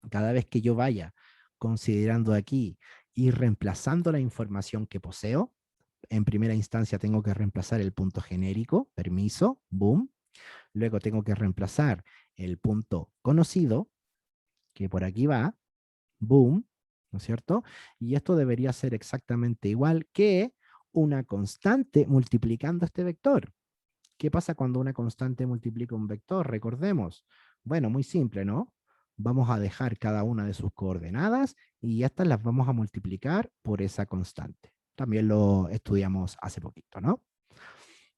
cada vez que yo vaya considerando aquí y reemplazando la información que poseo, en primera instancia tengo que reemplazar el punto genérico, permiso, boom. Luego tengo que reemplazar el punto conocido, que por aquí va, boom, ¿no es cierto? Y esto debería ser exactamente igual que una constante multiplicando este vector. ¿Qué pasa cuando una constante multiplica un vector? Recordemos. Bueno, muy simple, ¿no? Vamos a dejar cada una de sus coordenadas y estas las vamos a multiplicar por esa constante. También lo estudiamos hace poquito, ¿no?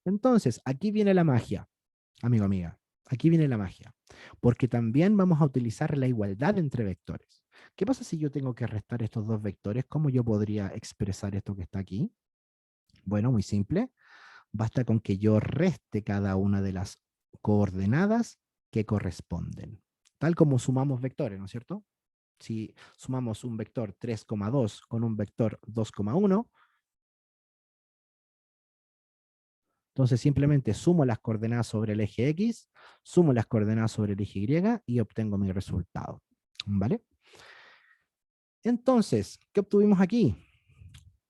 Entonces, aquí viene la magia, amigo, amiga. Aquí viene la magia, porque también vamos a utilizar la igualdad entre vectores. ¿Qué pasa si yo tengo que restar estos dos vectores? ¿Cómo yo podría expresar esto que está aquí? Bueno, muy simple. Basta con que yo reste cada una de las coordenadas que corresponden. Tal como sumamos vectores, ¿no es cierto? Si sumamos un vector 3,2 con un vector 2,1, entonces simplemente sumo las coordenadas sobre el eje X, sumo las coordenadas sobre el eje Y y obtengo mi resultado. ¿Vale? Entonces, ¿qué obtuvimos aquí?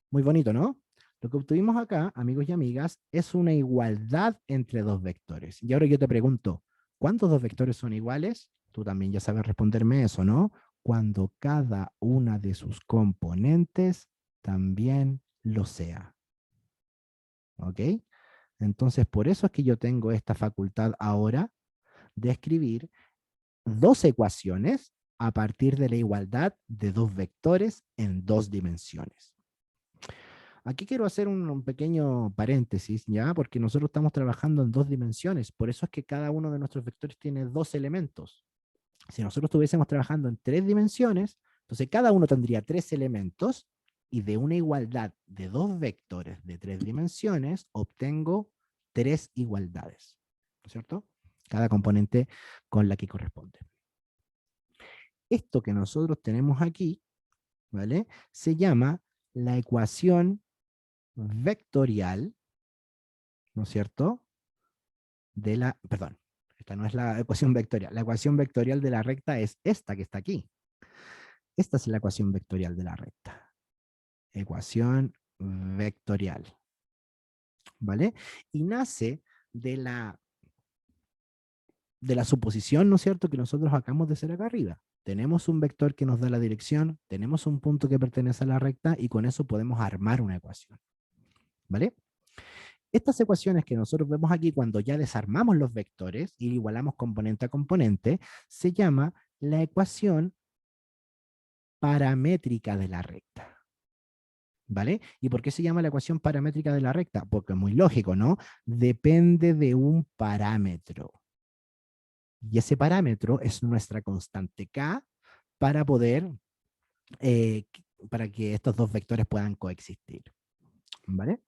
Muy bonito, ¿no? Lo que obtuvimos acá, amigos y amigas, es una igualdad entre dos vectores. Y ahora yo te pregunto, ¿cuántos dos vectores son iguales? Tú también ya sabes responderme eso, ¿no? Cuando cada una de sus componentes también lo sea. ¿Ok? Entonces, por eso es que yo tengo esta facultad ahora de escribir dos ecuaciones a partir de la igualdad de dos vectores en dos dimensiones. Aquí quiero hacer un pequeño paréntesis, ¿ya? Porque nosotros estamos trabajando en dos dimensiones, por eso es que cada uno de nuestros vectores tiene dos elementos. Si nosotros estuviésemos trabajando en tres dimensiones, entonces cada uno tendría tres elementos y de una igualdad de dos vectores de tres dimensiones obtengo tres igualdades, ¿no es cierto? Cada componente con la que corresponde. Esto que nosotros tenemos aquí, ¿vale? Se llama la ecuación vectorial, ¿no es cierto? Perdón, esta no es la ecuación vectorial. La ecuación vectorial de la recta es esta que está aquí. Esta es la ecuación vectorial de la recta. Ecuación vectorial. ¿Vale? Y nace de la suposición, ¿no es cierto?, que nosotros acabamos de hacer acá arriba. Tenemos un vector que nos da la dirección, tenemos un punto que pertenece a la recta y con eso podemos armar una ecuación. ¿Vale? Estas ecuaciones que nosotros vemos aquí cuando ya desarmamos los vectores y igualamos componente a componente, se llama la ecuación paramétrica de la recta. ¿Vale? ¿Y por qué se llama la ecuación paramétrica de la recta? Porque es muy lógico, ¿no? Depende de un parámetro. Y ese parámetro es nuestra constante K para poder, para que estos dos vectores puedan coexistir. ¿Vale?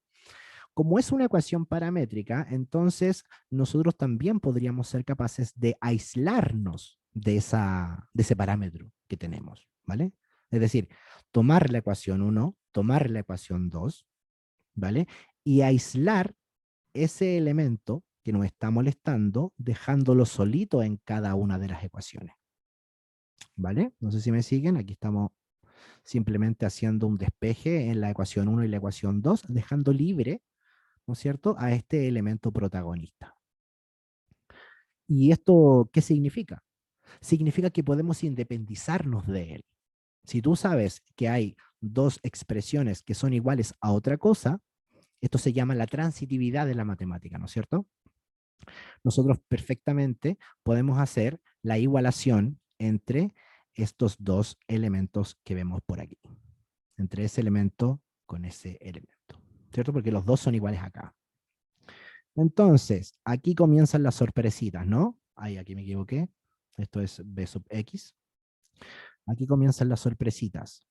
Como es una ecuación paramétrica, entonces nosotros también podríamos ser capaces de aislarnos de ese parámetro que tenemos, ¿vale? Es decir, tomar la ecuación 1, tomar la ecuación 2, ¿vale? Y aislar ese elemento que nos está molestando, dejándolo solito en cada una de las ecuaciones, ¿vale? No sé si me siguen, aquí estamos simplemente haciendo un despeje en la ecuación 1 y la ecuación 2, dejando libre, ¿no es cierto?, a este elemento protagonista. ¿Y esto qué significa? Significa que podemos independizarnos de él. Si tú sabes que hay dos expresiones que son iguales a otra cosa, esto se llama la transitividad de la matemática, ¿no es cierto? Nosotros perfectamente podemos hacer la igualación entre estos dos elementos que vemos por aquí, entre ese elemento con ese elemento, ¿cierto? Porque los dos son iguales acá. Entonces, aquí comienzan las sorpresitas, ¿no? Ay, aquí me equivoqué. Esto es b sub x. Aquí comienzan las sorpresitas.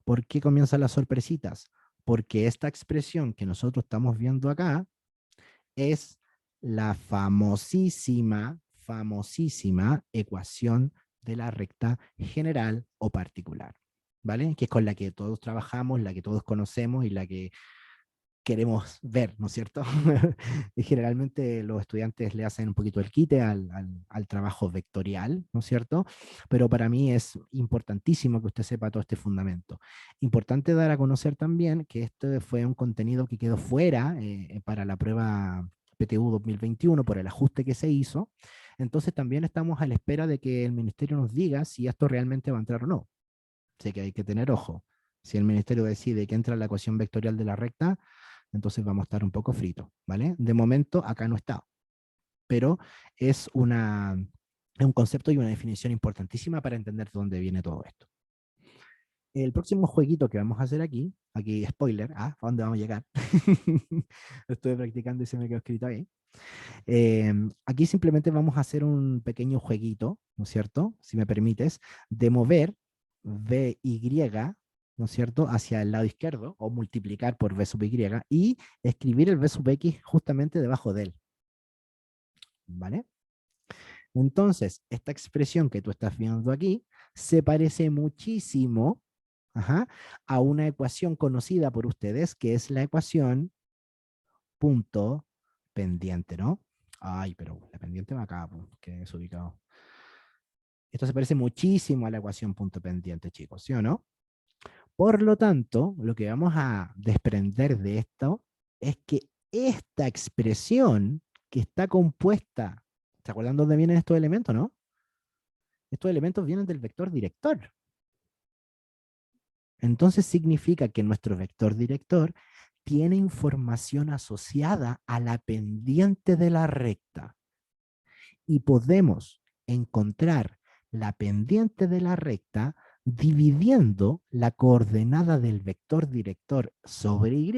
¿Por qué comienzan las sorpresitas? Porque esta expresión que nosotros estamos viendo acá es la famosísima ecuación de la recta general o particular, ¿vale? Que es con la que todos trabajamos, la que todos conocemos y la que queremos ver, ¿no es cierto? Y generalmente los estudiantes le hacen un poquito el quite al trabajo vectorial, ¿no es cierto? Pero para mí es importantísimo que usted sepa todo este fundamento. Importante dar a conocer también que este fue un contenido que quedó fuera para la prueba PTU 2021 por el ajuste que se hizo. Entonces también estamos a la espera de que el ministerio nos diga si esto realmente va a entrar o no. Sé que hay que tener ojo. Si el ministerio decide que entra la ecuación vectorial de la recta, entonces vamos a estar un poco fritos, ¿vale? De momento acá no está, pero es, es un concepto y una definición importantísima para entender de dónde viene todo esto. El próximo jueguito que vamos a hacer aquí spoiler, ¿a dónde vamos a llegar? Lo estuve practicando y se me quedó escrito ahí. Aquí simplemente vamos a hacer un pequeño jueguito, ¿no es cierto? Si me permites, de mover VY, ¿no es cierto?, hacia el lado izquierdo, o multiplicar por V sub Y, y escribir el V sub X justamente debajo de él, ¿vale? Entonces, esta expresión que tú estás viendo aquí se parece muchísimo, ajá, a una ecuación conocida por ustedes, que es la ecuación punto pendiente, ¿no? Ay, pero la pendiente va acá, que es ubicado. Esto se parece muchísimo a la ecuación punto pendiente, chicos, ¿sí o no? Por lo tanto, lo que vamos a desprender de esto es que esta expresión que está compuesta, ¿se acuerdan dónde vienen estos elementos, no? Estos elementos vienen del vector director. Entonces significa que nuestro vector director tiene información asociada a la pendiente de la recta. Y podemos encontrar la pendiente de la recta dividiendo la coordenada del vector director sobre Y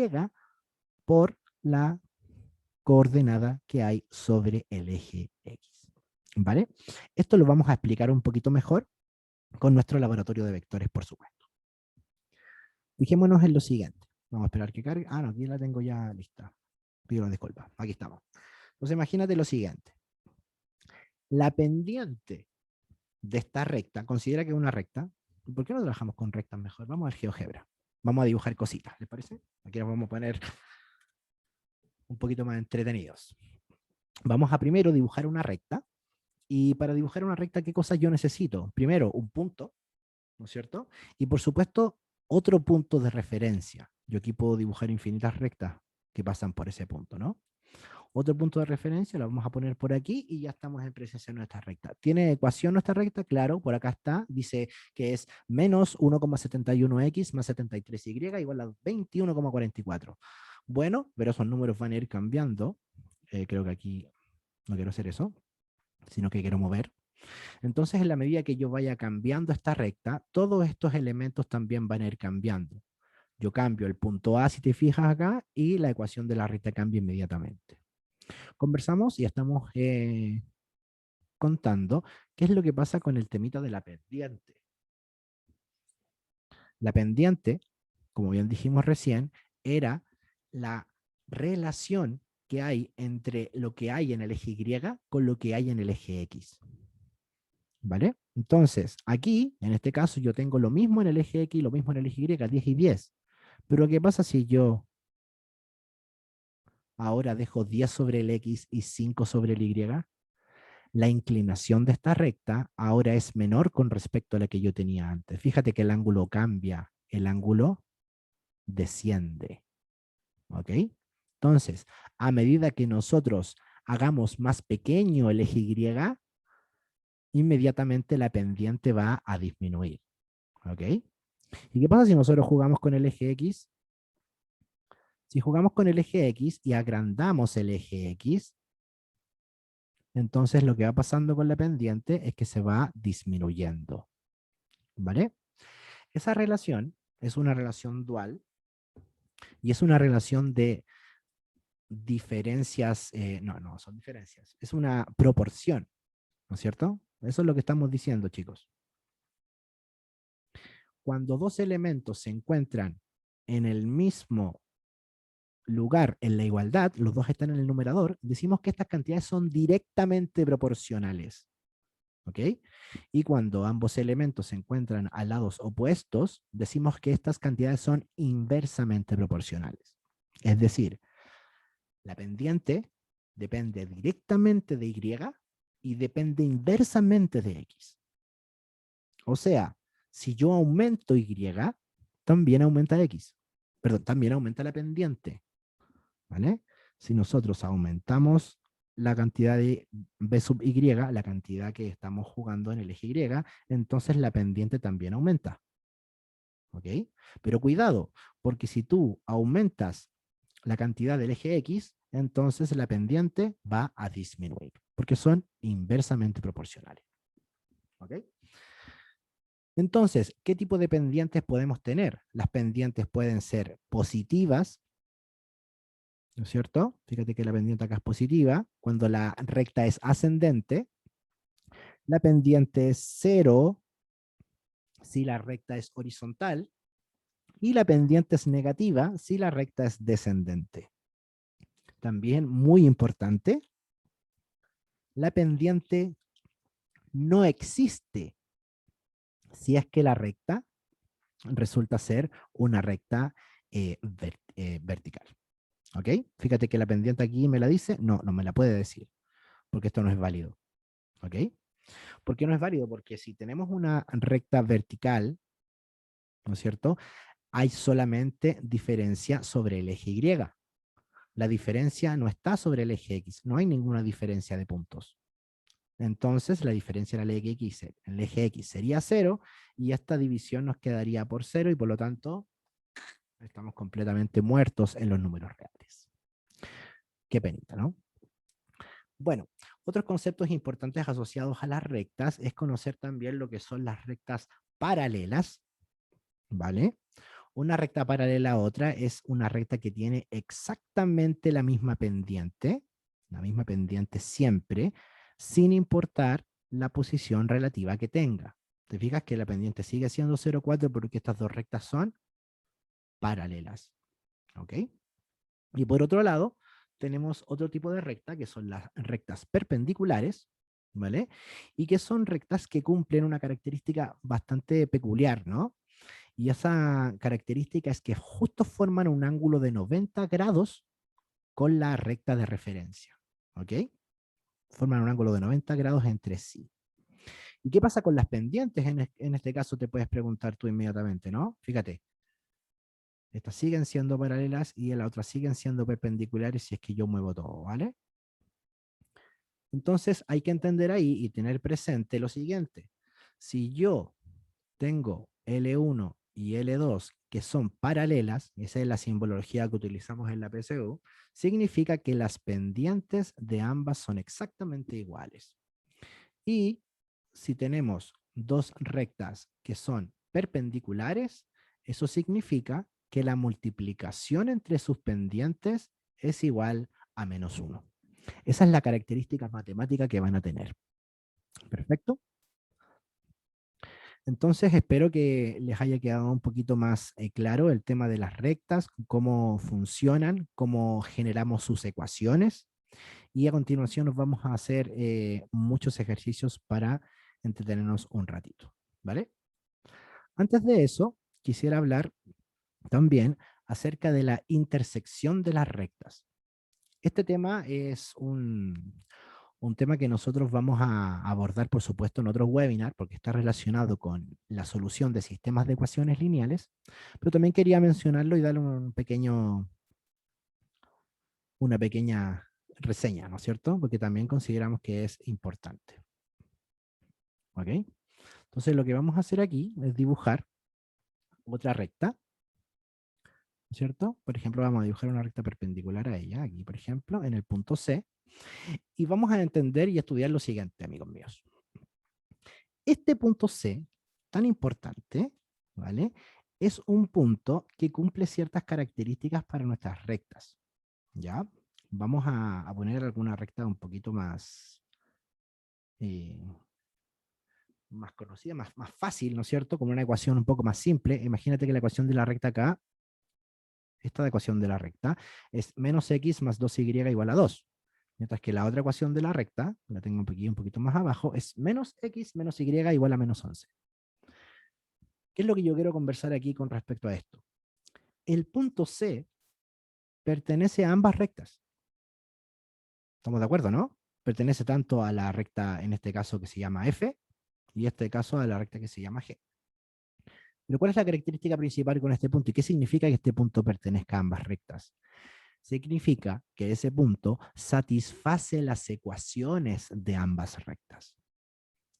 por la coordenada que hay sobre el eje X. ¿Vale? Esto lo vamos a explicar un poquito mejor con nuestro laboratorio de vectores, por supuesto. Fijémonos en lo siguiente. Vamos a esperar que cargue. Ah, no, aquí la tengo ya lista. Pido disculpas. Aquí estamos. Entonces imagínate lo siguiente. La pendiente de esta recta, considera que es una recta. ¿Por qué no trabajamos con rectas mejor? Vamos al GeoGebra. Vamos a dibujar cositas, ¿les parece? Aquí nos vamos a poner un poquito más entretenidos. Vamos a primero dibujar una recta. Y para dibujar una recta, ¿qué cosas yo necesito? Primero, un punto, ¿no es cierto? Y por supuesto, otro punto de referencia. Yo aquí puedo dibujar infinitas rectas que pasan por ese punto, ¿no? Otro punto de referencia lo vamos a poner por aquí y ya estamos en presencia de nuestra recta. ¿Tiene ecuación nuestra recta? Claro, por acá está. Dice que es menos 1,71x más 73y igual a 21,44. Bueno, pero esos números van a ir cambiando. Creo que aquí no quiero hacer eso, sino que quiero mover. Entonces, en la medida que yo vaya cambiando esta recta, todos estos elementos también van a ir cambiando. Yo cambio el punto A, si te fijas acá, y la ecuación de la recta cambia inmediatamente. Conversamos y estamos contando qué es lo que pasa con el temita de la pendiente. La pendiente, como bien dijimos recién, era la relación que hay entre lo que hay en el eje Y con lo que hay en el eje X. ¿Vale? Entonces, aquí, en este caso, yo tengo lo mismo en el eje X y lo mismo en el eje Y, 10 y 10. Pero ¿qué pasa si yo ahora dejo 10 sobre el X y 5 sobre el Y? La inclinación de esta recta ahora es menor con respecto a la que yo tenía antes. Fíjate que el ángulo cambia, el ángulo desciende. ¿Ok? Entonces, a medida que nosotros hagamos más pequeño el eje Y, inmediatamente la pendiente va a disminuir. ¿Ok? ¿Y qué pasa si nosotros jugamos con el eje X? Si jugamos con el eje X y agrandamos el eje X, entonces lo que va pasando con la pendiente es que se va disminuyendo. ¿Vale? Esa relación es una relación dual y es una relación de diferencias, no son diferencias, es una proporción, ¿no es cierto? Eso es lo que estamos diciendo, chicos. Cuando dos elementos se encuentran en el mismo lugar en la igualdad, los dos están en el numerador, decimos que estas cantidades son directamente proporcionales. ¿Ok? Y cuando ambos elementos se encuentran a lados opuestos, decimos que estas cantidades son inversamente proporcionales. Es decir, la pendiente depende directamente de Y y depende inversamente de X. O sea, si yo aumento Y, también aumenta X. Perdón, también aumenta la pendiente. ¿Vale? Si nosotros aumentamos la cantidad de B sub Y, la cantidad que estamos jugando en el eje Y, entonces la pendiente también aumenta. ¿Ok? Pero cuidado, porque si tú aumentas la cantidad del eje X, entonces la pendiente va a disminuir, porque son inversamente proporcionales. ¿Ok? Entonces, ¿qué tipo de pendientes podemos tener? Las pendientes pueden ser positivas, ¿no es cierto? Fíjate que la pendiente acá es positiva. Cuando la recta es ascendente, la pendiente es 0 si la recta es horizontal y la pendiente es negativa si la recta es descendente. También muy importante, la pendiente no existe si es que la recta resulta ser una recta vertical. ¿Ok? Fíjate que la pendiente aquí me la dice, no me la puede decir, porque esto no es válido. ¿Ok? ¿Por qué no es válido? Porque si tenemos una recta vertical, ¿no es cierto? Hay solamente diferencia sobre el eje Y. La diferencia no está sobre el eje X, no hay ninguna diferencia de puntos. Entonces la diferencia en el eje X sería 0 y esta división nos quedaría por 0 y por lo tanto estamos completamente muertos en los números reales. Qué penita, ¿no? Bueno, otros conceptos importantes asociados a las rectas es conocer también lo que son las rectas paralelas, ¿vale? Una recta paralela a otra es una recta que tiene exactamente la misma pendiente siempre, sin importar la posición relativa que tenga. ¿Te fijas que la pendiente sigue siendo 0,4 porque estas dos rectas son paralelas? ¿Ok? Y por otro lado, tenemos otro tipo de recta que son las rectas perpendiculares, ¿vale? Y que son rectas que cumplen una característica bastante peculiar, ¿no? Y esa característica es que justo forman un ángulo de 90 grados con la recta de referencia. ¿Ok? Forman un ángulo de 90 grados entre sí. ¿Y qué pasa con las pendientes? En este caso te puedes preguntar tú inmediatamente, ¿no? Fíjate, estas siguen siendo paralelas y en la otra siguen siendo perpendiculares si es que yo muevo todo, ¿vale? Entonces hay que entender ahí y tener presente lo siguiente. Si yo tengo L1 y L2 que son paralelas, esa es la simbología que utilizamos en la PSU, significa que las pendientes de ambas son exactamente iguales. Y si tenemos dos rectas que son perpendiculares, eso significa que la multiplicación entre sus pendientes es igual a -1. Esa es la característica matemática que van a tener. Perfecto. Entonces espero que les haya quedado un poquito más claro el tema de las rectas, cómo funcionan, cómo generamos sus ecuaciones. Y a continuación nos vamos a hacer muchos ejercicios para entretenernos un ratito, ¿vale? Antes de eso, quisiera hablar también acerca de la intersección de las rectas. Este tema es un tema que nosotros vamos a abordar, por supuesto, en otro webinar, porque está relacionado con la solución de sistemas de ecuaciones lineales, pero también quería mencionarlo y darle una pequeña reseña, ¿no es cierto? Porque también consideramos que es importante. ¿Ok? Entonces lo que vamos a hacer aquí es dibujar otra recta, ¿no es cierto? Por ejemplo, vamos a dibujar una recta perpendicular a ella, aquí por ejemplo, en el punto C, y vamos a entender y estudiar lo siguiente, amigos míos. Este punto C, tan importante, ¿vale? Es un punto que cumple ciertas características para nuestras rectas, ¿ya? Vamos a poner alguna recta un poquito eh, más conocida, más fácil, ¿no es cierto? Como una ecuación un poco más simple. Imagínate que la ecuación de la recta acá, esta ecuación de la recta, es menos x más 2y igual a 2. Mientras que la otra ecuación de la recta, la tengo aquí un poquito más abajo, es menos x menos y igual a menos 11. ¿Qué es lo que yo quiero conversar aquí con respecto a esto? El punto C pertenece a ambas rectas. ¿Estamos de acuerdo, no? Pertenece tanto a la recta, en este caso, que se llama F, y en este caso a la recta que se llama G. Pero ¿cuál es la característica principal con este punto? ¿Y qué significa que este punto pertenezca a ambas rectas? Significa que ese punto satisface las ecuaciones de ambas rectas.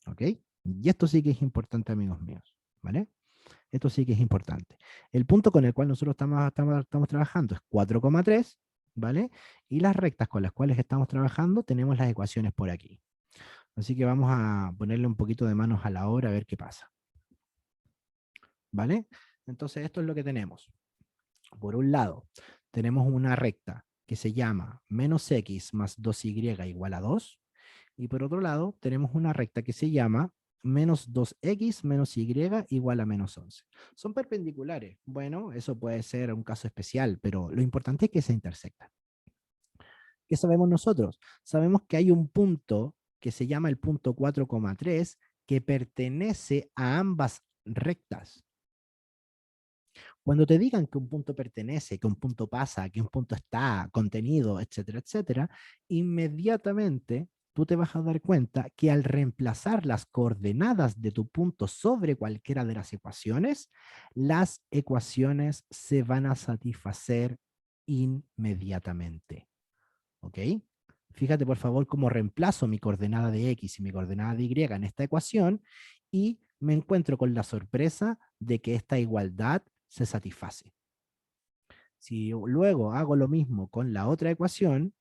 ¿Ok? Y esto sí que es importante, amigos míos. ¿Vale? Esto sí que es importante. El punto con el cual nosotros estamos trabajando es 4,3, ¿vale? Y las rectas con las cuales estamos trabajando tenemos las ecuaciones por aquí. Así que vamos a ponerle un poquito de manos a la obra a ver qué pasa. ¿Vale? Entonces esto es lo que tenemos. Por un lado, tenemos una recta que se llama menos x más 2y igual a 2. Y por otro lado, tenemos una recta que se llama menos 2x menos y igual a menos 11. Son perpendiculares. Bueno, eso puede ser un caso especial, pero lo importante es que se intersectan. ¿Qué sabemos nosotros? Sabemos que hay un punto que se llama el punto 4,3 que pertenece a ambas rectas. Cuando te digan que un punto pertenece, que un punto pasa, que un punto está contenido, etcétera, etcétera, inmediatamente tú te vas a dar cuenta que al reemplazar las coordenadas de tu punto sobre cualquiera de las ecuaciones se van a satisfacer inmediatamente. ¿Ok? Fíjate por favor cómo reemplazo mi coordenada de x y mi coordenada de y en esta ecuación y me encuentro con la sorpresa de que esta igualdad se satisface. Si luego hago lo mismo con la otra ecuación,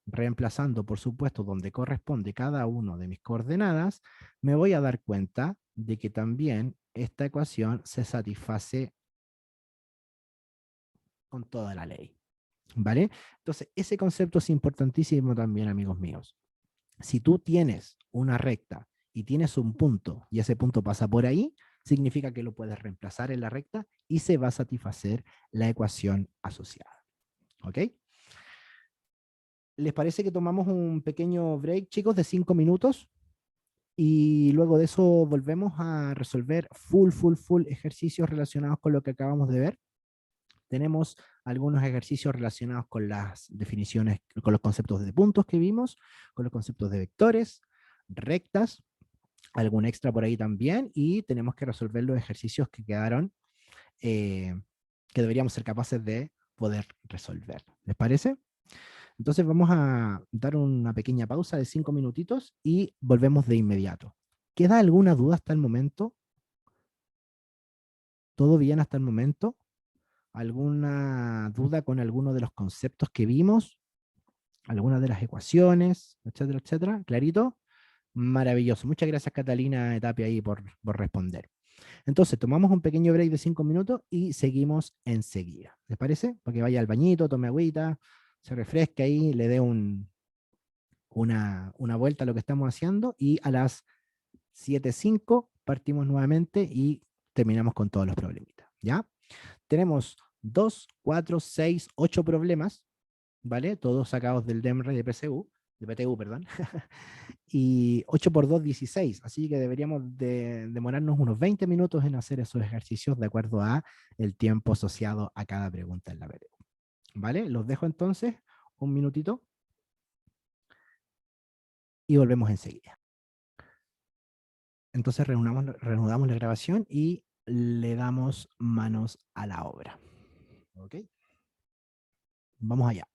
reemplazando por supuesto donde corresponde cada uno de mis coordenadas, me voy a dar cuenta de que también esta ecuación se satisface con toda la ley. ¿Vale? Entonces, ese concepto es importantísimo también, amigos míos. Si tú tienes una recta y tienes un punto y ese punto pasa por ahí, significa que lo puedes reemplazar en la recta y se va a satisfacer la ecuación asociada. ¿Ok? ¿Les parece que tomamos un pequeño break, chicos, de 5 minutos? Y luego de eso volvemos a resolver full ejercicios relacionados con lo que acabamos de ver. Tenemos algunos ejercicios relacionados con las definiciones, con los conceptos de puntos que vimos, con los conceptos de vectores, rectas, algún extra por ahí también, y tenemos que resolver los ejercicios que quedaron, que deberíamos ser capaces de poder resolver. ¿Les parece? Entonces vamos a dar una pequeña pausa de 5 minutitos y volvemos de inmediato. ¿Queda alguna duda hasta el momento? ¿Todo bien hasta el momento? ¿Alguna duda con alguno de los conceptos que vimos? ¿Alguna de las ecuaciones? Etcétera, etcétera. ¿Clarito? Maravilloso. Muchas gracias, Catalina Tapia, ahí por responder. Entonces, tomamos un pequeño break de 5 minutos y seguimos enseguida. ¿Les parece? Para que vaya al bañito, tome agüita, se refresque ahí, le dé una vuelta a lo que estamos haciendo y a las 7:05 partimos nuevamente y terminamos con todos los problemitas, ¿ya? Tenemos 2, 4, 6, 8 problemas, ¿vale? Todos sacados del DEMRE de PTU, perdón. Y 8 por 2, 16. Así que deberíamos demorarnos unos 20 minutos en hacer esos ejercicios de acuerdo a el tiempo asociado a cada pregunta en la PTU. ¿Vale? Los dejo entonces un minutito y volvemos enseguida. Entonces reanudamos la grabación y le damos manos a la obra. ¿Ok? Vamos allá.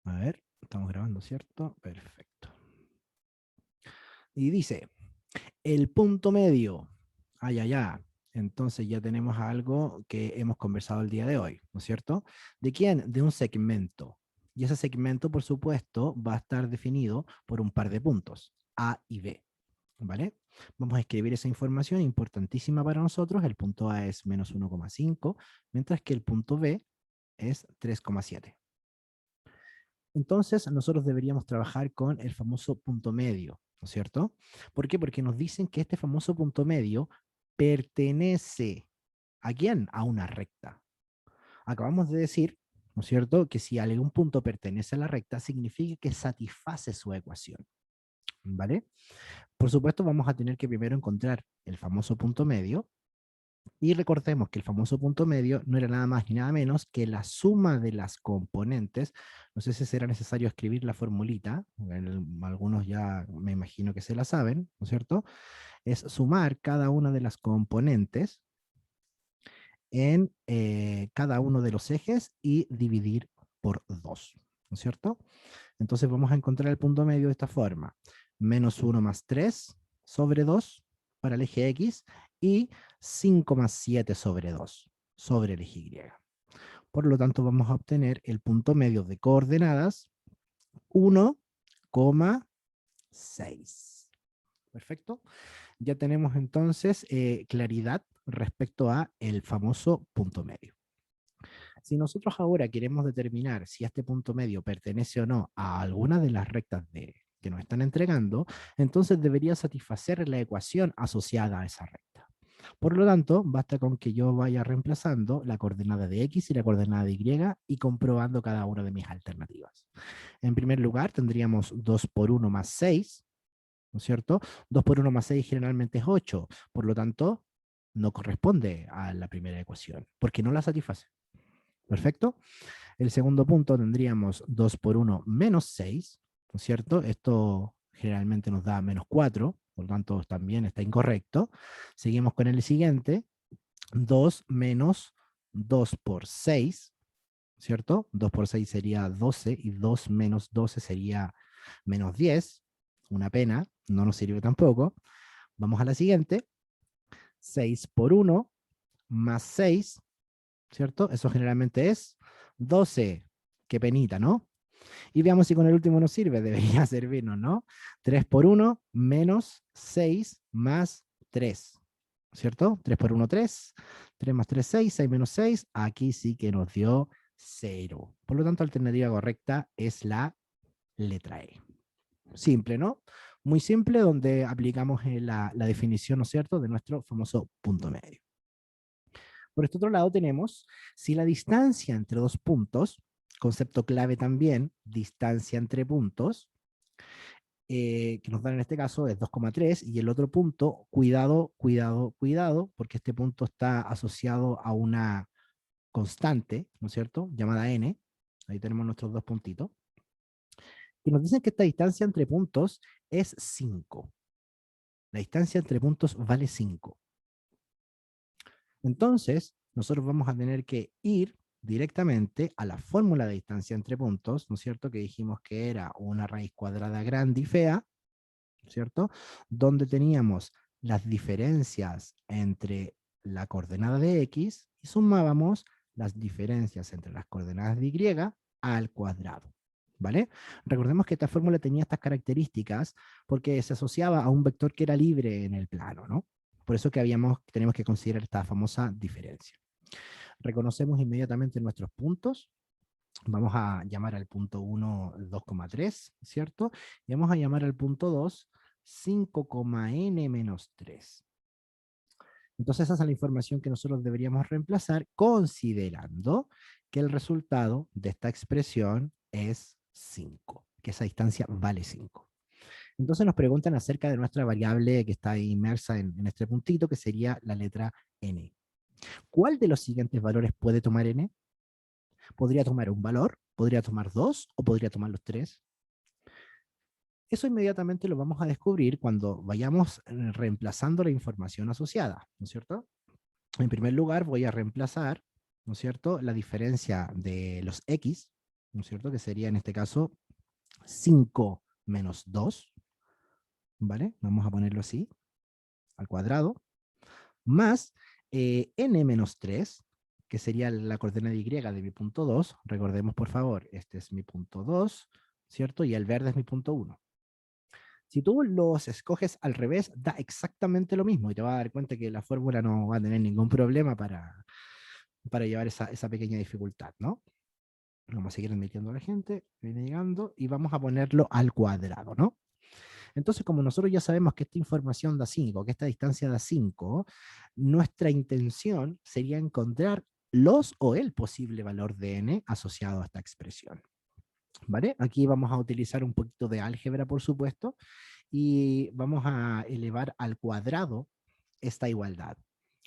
A ver, estamos grabando, ¿cierto? Perfecto. Y dice, el punto medio. Ay, ay, ay. Entonces ya tenemos algo que hemos conversado el día de hoy, ¿no es cierto? ¿De quién? De un segmento. Y ese segmento, por supuesto, va a estar definido por un par de puntos, A y B. ¿Vale? Vamos a escribir esa información importantísima para nosotros. El punto A es menos 1,5, mientras que el punto B es 3,7. Entonces, nosotros deberíamos trabajar con el famoso punto medio, ¿no es cierto? ¿Por qué? Porque nos dicen que este famoso punto medio pertenece ¿a quién? A una recta. Acabamos de decir, ¿no es cierto?, que si algún punto pertenece a la recta, significa que satisface su ecuación, ¿vale? Por supuesto, vamos a tener que primero encontrar el famoso punto medio, y recordemos que el famoso punto medio no era nada más ni nada menos que la suma de las componentes. No sé si será necesario escribir la formulita, algunos ya me imagino que se la saben, ¿no es cierto? Es sumar cada una de las componentes en cada uno de los ejes y dividir por 2, ¿no es cierto? Entonces vamos a encontrar el punto medio de esta forma. Menos 1 más 3 sobre 2 para el eje X y 5 más 7 sobre 2 sobre el eje Y. Por lo tanto, vamos a obtener el punto medio de coordenadas 1,6. Perfecto. Ya tenemos entonces claridad respecto a el famoso punto medio. Si nosotros ahora queremos determinar si este punto medio pertenece o no a alguna de las rectas que nos están entregando, entonces debería satisfacer la ecuación asociada a esa recta. Por lo tanto, basta con que yo vaya reemplazando la coordenada de X y la coordenada de Y y comprobando cada una de mis alternativas. En primer lugar, tendríamos 2 por 1 más 6, ¿no es cierto? 2 por 1 más 6 generalmente es 8, por lo tanto, no corresponde a la primera ecuación, porque no la satisface. Perfecto. El segundo punto tendríamos 2 por 1 menos 6, ¿no es cierto? Esto generalmente nos da menos 4, por lo tanto también está incorrecto. Seguimos con el siguiente, 2 menos 2 por 6, ¿cierto? 2 por 6 sería 12 y 2 menos 12 sería menos 10. Una pena, no nos sirve tampoco. Vamos a la siguiente, 6 por 1 más 6, ¿cierto? Eso generalmente es 12. Qué penita, ¿no? Y veamos si con el último nos sirve. Debería servirnos, ¿no? 3 por 1 menos 6 más 3, ¿cierto? 3 por 1, 3. 3 más 3, 6. 6 menos 6. Aquí sí que nos dio 0. Por lo tanto, la alternativa correcta es la letra E. Simple, ¿no? Muy simple, donde aplicamos la definición, ¿no es cierto?, de nuestro famoso punto medio. Por este otro lado tenemos, si la distancia entre dos puntos, concepto clave también, distancia entre puntos, que nos dan en este caso es 2,3, y el otro punto, cuidado, cuidado, cuidado, porque este punto está asociado a una constante, ¿no es cierto?, llamada n. Ahí tenemos nuestros dos puntitos. Y nos dicen que esta distancia entre puntos es 5. La distancia entre puntos vale 5. Entonces, nosotros vamos a tener que ir directamente a la fórmula de distancia entre puntos, ¿no es cierto? Que dijimos que era una raíz cuadrada grande y fea, ¿cierto? Donde teníamos las diferencias entre la coordenada de X y sumábamos las diferencias entre las coordenadas de Y al cuadrado, ¿vale? Recordemos que esta fórmula tenía estas características porque se asociaba a un vector que era libre en el plano, ¿no? Por eso que tenemos que considerar esta famosa diferencia. Reconocemos inmediatamente nuestros puntos. Vamos a llamar al punto 1 2,3, ¿cierto? Y vamos a llamar al punto 2 5,n menos 3. Entonces esa es la información que nosotros deberíamos reemplazar considerando que el resultado de esta expresión es 5, que esa distancia vale 5. Entonces nos preguntan acerca de nuestra variable que está inmersa en este puntito, que sería la letra n. ¿Cuál de los siguientes valores puede tomar n? ¿Podría tomar un valor? ¿Podría tomar 2? ¿O podría tomar los 3? Eso inmediatamente lo vamos a descubrir cuando vayamos reemplazando la información asociada, ¿no es cierto? En primer lugar, voy a reemplazar, ¿no es cierto?, la diferencia de los x, ¿no es cierto?, que sería en este caso 5 menos 2, ¿vale? Vamos a ponerlo así, al cuadrado, más n menos 3, que sería la coordenada y de mi punto 2. Recordemos, por favor, este es mi punto 2, ¿cierto? Y el verde es mi punto 1. Si tú los escoges al revés, da exactamente lo mismo y te vas a dar cuenta que la fórmula no va a tener ningún problema para llevar esa pequeña dificultad, ¿no? Vamos a seguir admitiendo a la gente, viene llegando, y vamos a ponerlo al cuadrado, ¿no? Entonces, como nosotros ya sabemos que esta información da 5, que esta distancia da 5, nuestra intención sería encontrar los o el posible valor de n asociado a esta expresión, ¿vale? Aquí vamos a utilizar un poquito de álgebra, por supuesto, y vamos a elevar al cuadrado esta igualdad.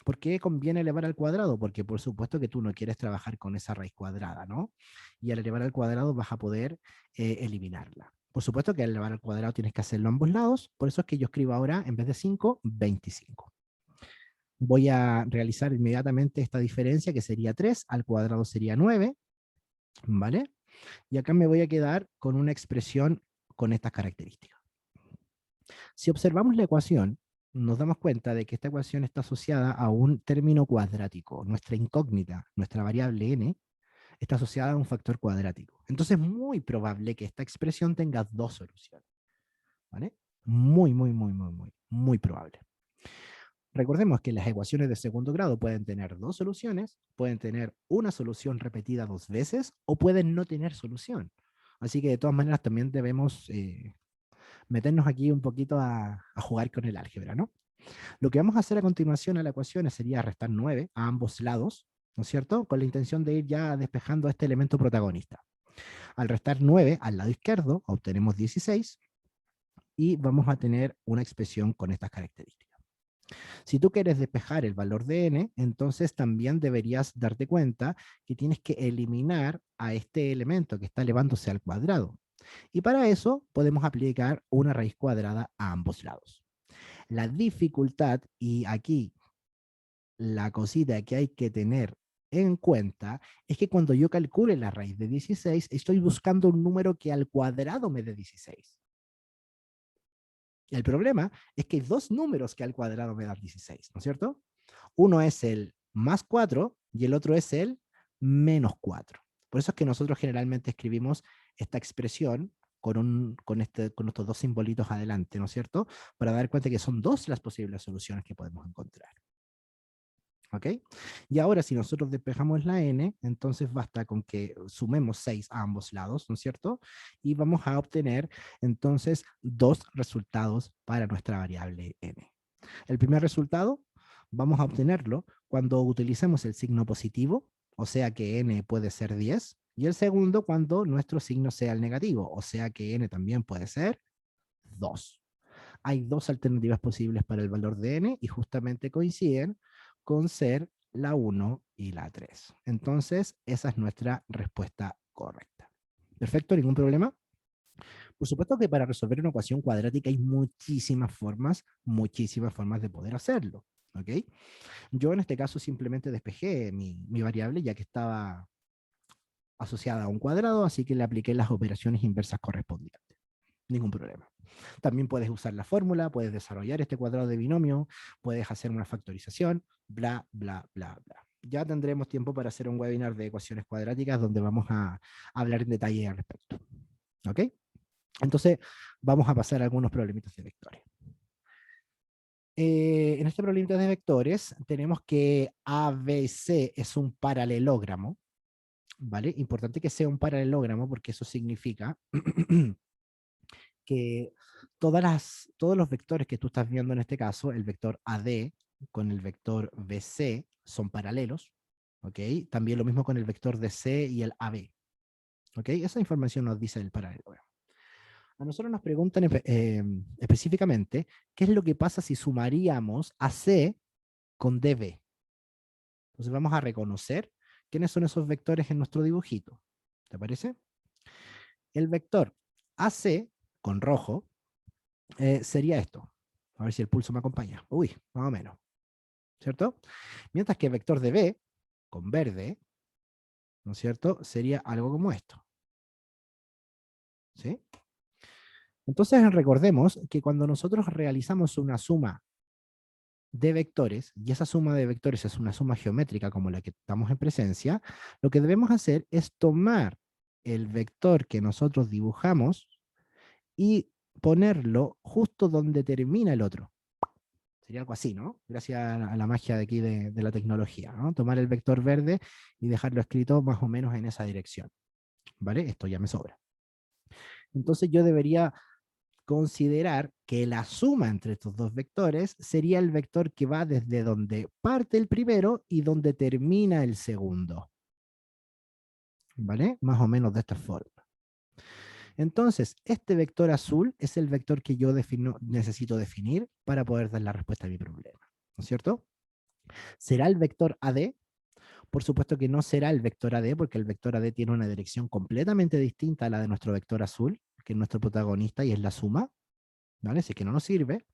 ¿Por qué conviene elevar al cuadrado? Porque por supuesto que tú no quieres trabajar con esa raíz cuadrada, ¿no? Y al elevar al cuadrado vas a poder eliminarla. Por supuesto que al elevar al cuadrado tienes que hacerlo a ambos lados, por eso es que yo escribo ahora, en vez de 5, 25. Voy a realizar inmediatamente esta diferencia, que sería 3, al cuadrado sería 9, ¿vale? Y acá me voy a quedar con una expresión con estas características. Si observamos la ecuación, nos damos cuenta de que esta ecuación está asociada a un término cuadrático. Nuestra incógnita, nuestra variable n, está asociada a un factor cuadrático. Entonces es muy probable que esta expresión tenga dos soluciones, ¿vale? Muy probable. Recordemos que las ecuaciones de segundo grado pueden tener dos soluciones, pueden tener una solución repetida dos veces o pueden no tener solución. Así que de todas maneras también debemos meternos aquí un poquito a jugar con el álgebra, ¿no? Lo que vamos a hacer a continuación a la ecuación sería restar 9 a ambos lados, ¿no es cierto? Con la intención de ir ya despejando este elemento protagonista. Al restar 9 al lado izquierdo, obtenemos 16 y vamos a tener una expresión con estas características. Si tú quieres despejar el valor de n, entonces también deberías darte cuenta que tienes que eliminar a este elemento que está elevándose al cuadrado. Y para eso podemos aplicar una raíz cuadrada a ambos lados. La dificultad, y aquí la cosita que hay que tener en cuenta, es que cuando yo calcule la raíz de 16, estoy buscando un número que al cuadrado me dé 16. El problema es que hay dos números que al cuadrado me dan 16, ¿no es cierto? Uno es el más 4 y el otro es el menos 4. Por eso es que nosotros generalmente escribimos esta expresión con estos dos simbolitos adelante, ¿no es cierto? Para dar cuenta que son dos las posibles soluciones que podemos encontrar. ¿Ok? Y ahora si nosotros despejamos la n, entonces basta con que sumemos 6 a ambos lados, ¿no es cierto? Y vamos a obtener entonces dos resultados para nuestra variable n. El primer resultado vamos a obtenerlo cuando utilicemos el signo positivo, o sea que n puede ser 10, y el segundo cuando nuestro signo sea el negativo, o sea que n también puede ser 2. Hay dos alternativas posibles para el valor de n y justamente coinciden con ser la 1 y la 3. Entonces, esa es nuestra respuesta correcta. Perfecto, ningún problema. Por supuesto que para resolver una ecuación cuadrática hay muchísimas formas de poder hacerlo. ¿Ok? Yo en este caso simplemente despejé mi variable ya que estaba asociada a un cuadrado, así que le apliqué las operaciones inversas correspondientes. Ningún problema. También puedes usar la fórmula, puedes desarrollar este cuadrado de binomio, puedes hacer una factorización, bla, bla, bla, bla. Ya tendremos tiempo para hacer un webinar de ecuaciones cuadráticas donde vamos a hablar en detalle al respecto. ¿Ok? Entonces, vamos a pasar a algunos problemitas de vectores. En este problemita de vectores tenemos que ABC es un paralelogramo, ¿vale? Importante que sea un paralelogramo porque eso significa que todos los vectores que tú estás viendo en este caso, el vector AD con el vector BC, son paralelos, ¿ok? También lo mismo con el vector DC y el AB, ¿ok? Esa información nos dice el paralelo. A nosotros nos preguntan específicamente qué es lo que pasa si sumaríamos AC con DB. Entonces vamos a reconocer quiénes son esos vectores en nuestro dibujito. ¿Te parece? El vector AC con rojo sería esto. A ver si el pulso me acompaña. Uy, más o menos. ¿Cierto? Mientras que el vector de B con verde, ¿no es cierto? Sería algo como esto. ¿Sí? Entonces recordemos que cuando nosotros realizamos una suma de vectores, y esa suma de vectores es una suma geométrica como la que estamos en presencia, lo que debemos hacer es tomar el vector que nosotros dibujamos y ponerlo justo donde termina el otro. Sería algo así, ¿no? Gracias a la magia de aquí de la tecnología, ¿no? Tomar el vector verde y dejarlo escrito más o menos en esa dirección, ¿vale? Esto ya me sobra. Entonces yo debería considerar que la suma entre estos dos vectores sería el vector que va desde donde parte el primero y donde termina el segundo. ¿Vale? Más o menos de esta forma. Entonces, este vector azul es el vector que yo necesito definir para poder dar la respuesta a mi problema. ¿No es cierto? ¿Será el vector AD? Por supuesto que no será el vector AD, porque el vector AD tiene una dirección completamente distinta a la de nuestro vector azul, que es nuestro protagonista y es la suma. ¿Vale? Así que no nos sirve.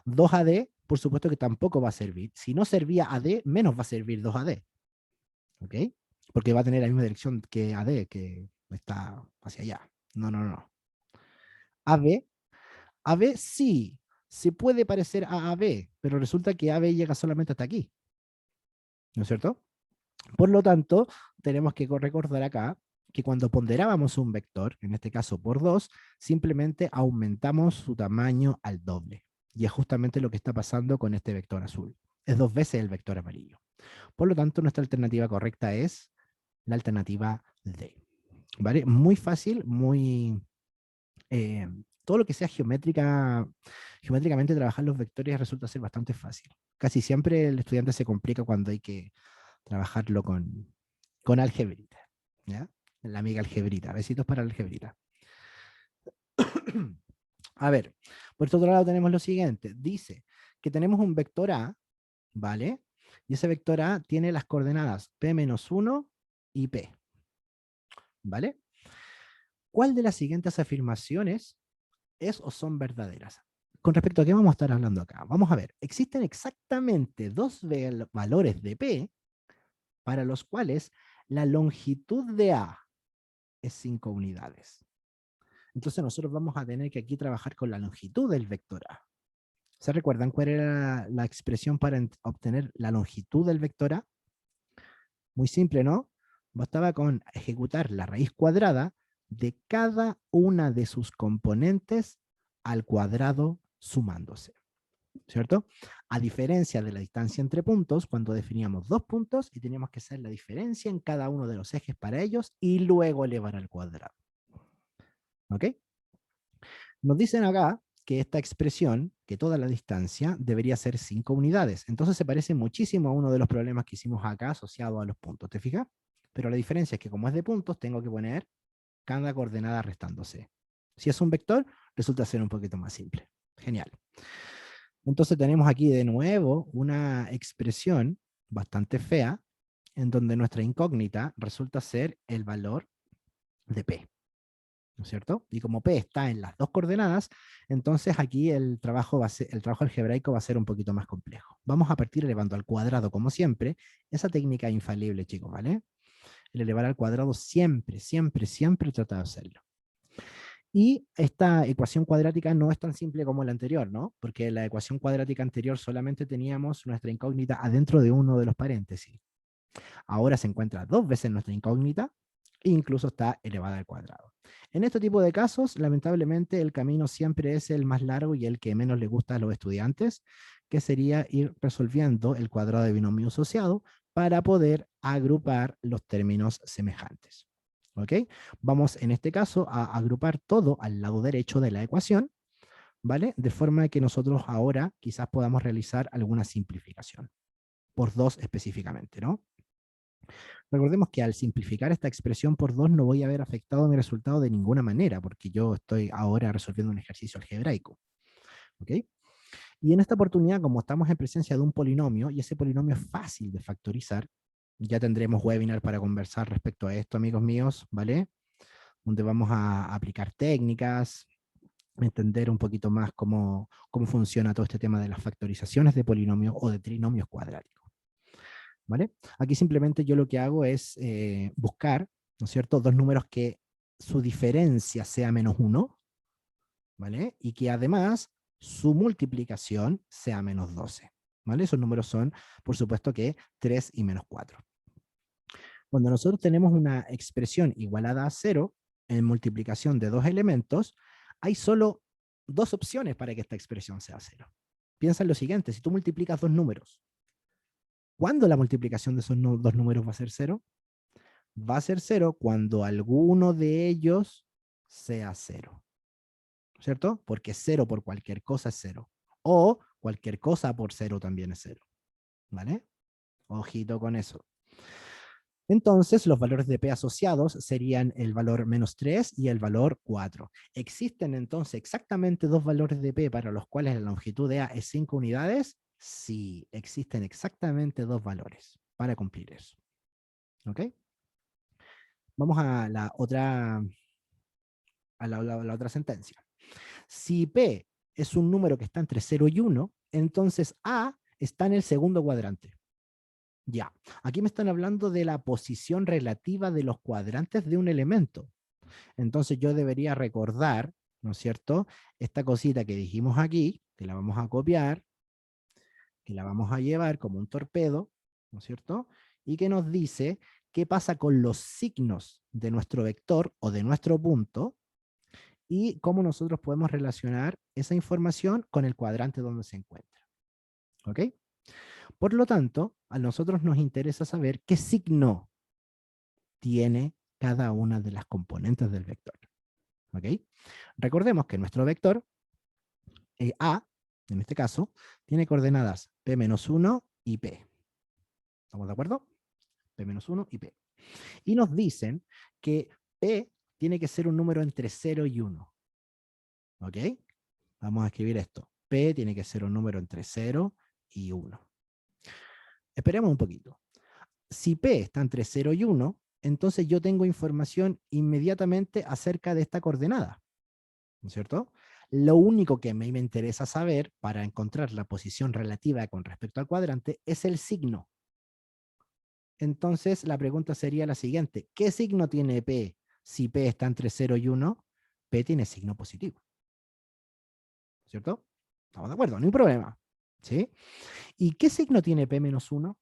2AD, por supuesto que tampoco va a servir. Si no servía AD, menos va a servir 2AD. ¿Ok? Porque va a tener la misma dirección que AD, que está hacia allá. No, no, no. AB, AB sí, se puede parecer a AB, pero resulta que AB llega solamente hasta aquí. ¿No es cierto? Por lo tanto, tenemos que recordar acá que cuando ponderábamos un vector, en este caso por 2, simplemente aumentamos su tamaño al doble. Y es justamente lo que está pasando con este vector azul. Es 2 veces el vector amarillo. Por lo tanto, nuestra alternativa correcta es la alternativa D. ¿Vale? Muy fácil, muy... todo lo que sea geométricamente trabajar los vectores resulta ser bastante fácil. Casi siempre el estudiante se complica cuando hay que trabajarlo con algebrita. ¿Ya? La amiga algebrita. Besitos para la algebrita. A ver, por otro lado tenemos lo siguiente. Dice que tenemos un vector A, ¿vale? Y ese vector A tiene las coordenadas P-1 y P, ¿vale? ¿Cuál de las siguientes afirmaciones es o son verdaderas? Con respecto a qué vamos a estar hablando acá. Vamos a ver, existen exactamente dos valores de P para los cuales la longitud de A es 5 unidades. Entonces nosotros vamos a tener que aquí trabajar con la longitud del vector A. ¿Se recuerdan cuál era la expresión para obtener la longitud del vector A? Muy simple, ¿no? Bastaba con ejecutar la raíz cuadrada de cada una de sus componentes al cuadrado sumándose, ¿cierto? A diferencia de la distancia entre puntos, cuando definíamos dos puntos y teníamos que hacer la diferencia en cada uno de los ejes para ellos y luego elevar al cuadrado. ¿Ok? Nos dicen acá que esta expresión, que toda la distancia, debería ser 5 unidades. Entonces se parece muchísimo a uno de los problemas que hicimos acá asociado a los puntos, ¿te fijas? Pero la diferencia es que como es de puntos, tengo que poner cada coordenada restándose. Si es un vector, resulta ser un poquito más simple. Genial. Entonces tenemos aquí de nuevo una expresión bastante fea, en donde nuestra incógnita resulta ser el valor de P. ¿No es cierto? Y como P está en las dos coordenadas, entonces aquí el trabajo algebraico va a ser un poquito más complejo. Vamos a partir elevando al cuadrado, como siempre. Esa técnica es infalible, chicos, ¿vale? El elevar al cuadrado siempre, siempre, siempre trata de hacerlo. Y esta ecuación cuadrática no es tan simple como la anterior, ¿no? Porque la ecuación cuadrática anterior solamente teníamos nuestra incógnita adentro de uno de los paréntesis. Ahora se encuentra dos veces nuestra incógnita e incluso está elevada al cuadrado. En este tipo de casos, lamentablemente, el camino siempre es el más largo y el que menos le gusta a los estudiantes, que sería ir resolviendo el cuadrado de binomio asociado para poder agrupar los términos semejantes. ¿Ok? Vamos en este caso a agrupar todo al lado derecho de la ecuación, ¿vale? De forma que nosotros ahora quizás podamos realizar alguna simplificación, por 2 específicamente, ¿no? Recordemos que al simplificar esta expresión por 2 no voy a haber afectado mi resultado de ninguna manera, porque yo estoy ahora resolviendo un ejercicio algebraico, ¿ok? Y en esta oportunidad, como estamos en presencia de un polinomio, y ese polinomio es fácil de factorizar, ya tendremos webinar para conversar respecto a esto, amigos míos, ¿vale? Donde vamos a aplicar técnicas, entender un poquito más cómo funciona todo este tema de las factorizaciones de polinomios o de trinomios cuadráticos, ¿vale? Aquí simplemente yo lo que hago es buscar, ¿no es cierto?, dos números que su diferencia sea -1, ¿vale? Y que además su multiplicación sea -12, ¿vale? Esos números son, por supuesto, que 3 y -4. Cuando nosotros tenemos una expresión igualada a 0 en multiplicación de dos elementos, hay solo dos opciones para que esta expresión sea 0. Piensa en lo siguiente, si tú multiplicas dos números, ¿cuándo la multiplicación de esos dos números va a ser 0? Va a ser 0 cuando alguno de ellos sea 0, ¿cierto? Porque 0 por cualquier cosa es 0. O cualquier cosa por 0 también es 0, ¿vale? Ojito con eso. Entonces, los valores de P asociados serían el valor -3 y el valor 4. ¿Existen entonces exactamente dos valores de P para los cuales la longitud de A es 5 unidades? Sí, existen exactamente dos valores para cumplir eso. ¿Ok? Vamos a la otra, la otra sentencia. Si P es un número que está entre 0 y 1, entonces A está en el segundo cuadrante. Ya, aquí me están hablando de la posición relativa de los cuadrantes de un elemento. Entonces yo debería recordar, ¿no es cierto?, esta cosita que dijimos aquí, que la vamos a copiar, que la vamos a llevar como un torpedo, ¿no es cierto?, y que nos dice qué pasa con los signos de nuestro vector o de nuestro punto y cómo nosotros podemos relacionar esa información con el cuadrante donde se encuentra. ¿Ok? Por lo tanto, a nosotros nos interesa saber qué signo tiene cada una de las componentes del vector. ¿Ok? Recordemos que nuestro vector, A, en este caso, tiene coordenadas P-1 y P. ¿Estamos de acuerdo? P-1 y P. Y nos dicen que P tiene que ser un número entre 0 y 1. ¿Ok? Vamos a escribir esto. P tiene que ser un número entre 0 y 1. Esperemos un poquito. Si P está entre 0 y 1, entonces yo tengo información inmediatamente acerca de esta coordenada, ¿no es cierto? Lo único que me interesa saber para encontrar la posición relativa con respecto al cuadrante es el signo. Entonces la pregunta sería la siguiente: ¿qué signo tiene P si P está entre 0 y 1? P tiene signo positivo, ¿cierto? ¿Estamos de acuerdo? No hay problema, ¿sí? ¿Y qué signo tiene P-1?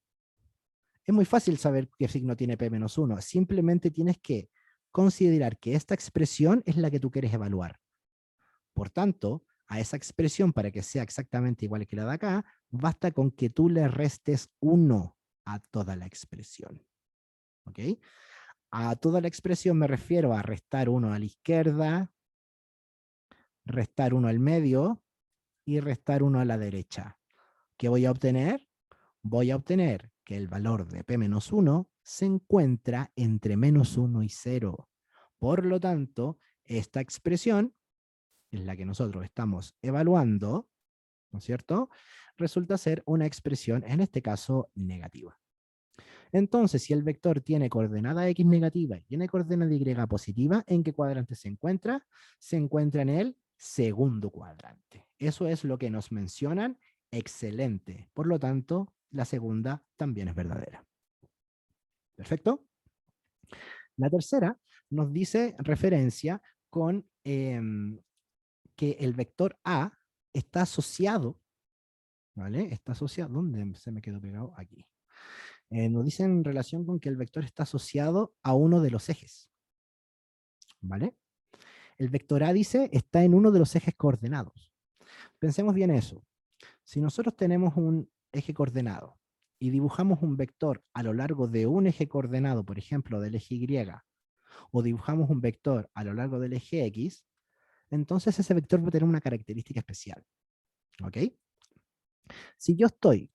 Es muy fácil saber qué signo tiene P-1. Simplemente tienes que considerar que esta expresión es la que tú quieres evaluar. Por tanto, a esa expresión, para que sea exactamente igual que la de acá, basta con que tú le restes 1 a toda la expresión. ¿Ok? A toda la expresión me refiero a restar 1 a la izquierda, restar 1 al medio y restar 1 a la derecha. ¿Qué voy a obtener? Voy a obtener que el valor de P-1 se encuentra entre -1 y 0. Por lo tanto, esta expresión es la que nosotros estamos evaluando, ¿no es cierto? Resulta ser una expresión, en este caso, negativa. Entonces, si el vector tiene coordenada x negativa y tiene coordenada y positiva, ¿en qué cuadrante se encuentra? Se encuentra en el segundo cuadrante. Eso es lo que nos mencionan. Excelente. Por lo tanto, la segunda también es verdadera. ¿Perfecto? La tercera nos dice referencia con que el vector A está asociado, ¿vale? Está asociado, ¿dónde se me quedó pegado? Aquí. Nos dice en relación con que el vector está asociado a uno de los ejes, ¿vale? El vector A dice está en uno de los ejes coordenados. Pensemos bien eso. Si nosotros tenemos un eje coordenado y dibujamos un vector a lo largo de un eje coordenado, por ejemplo, del eje Y, o dibujamos un vector a lo largo del eje X, entonces ese vector va a tener una característica especial. ¿Ok? Si yo estoy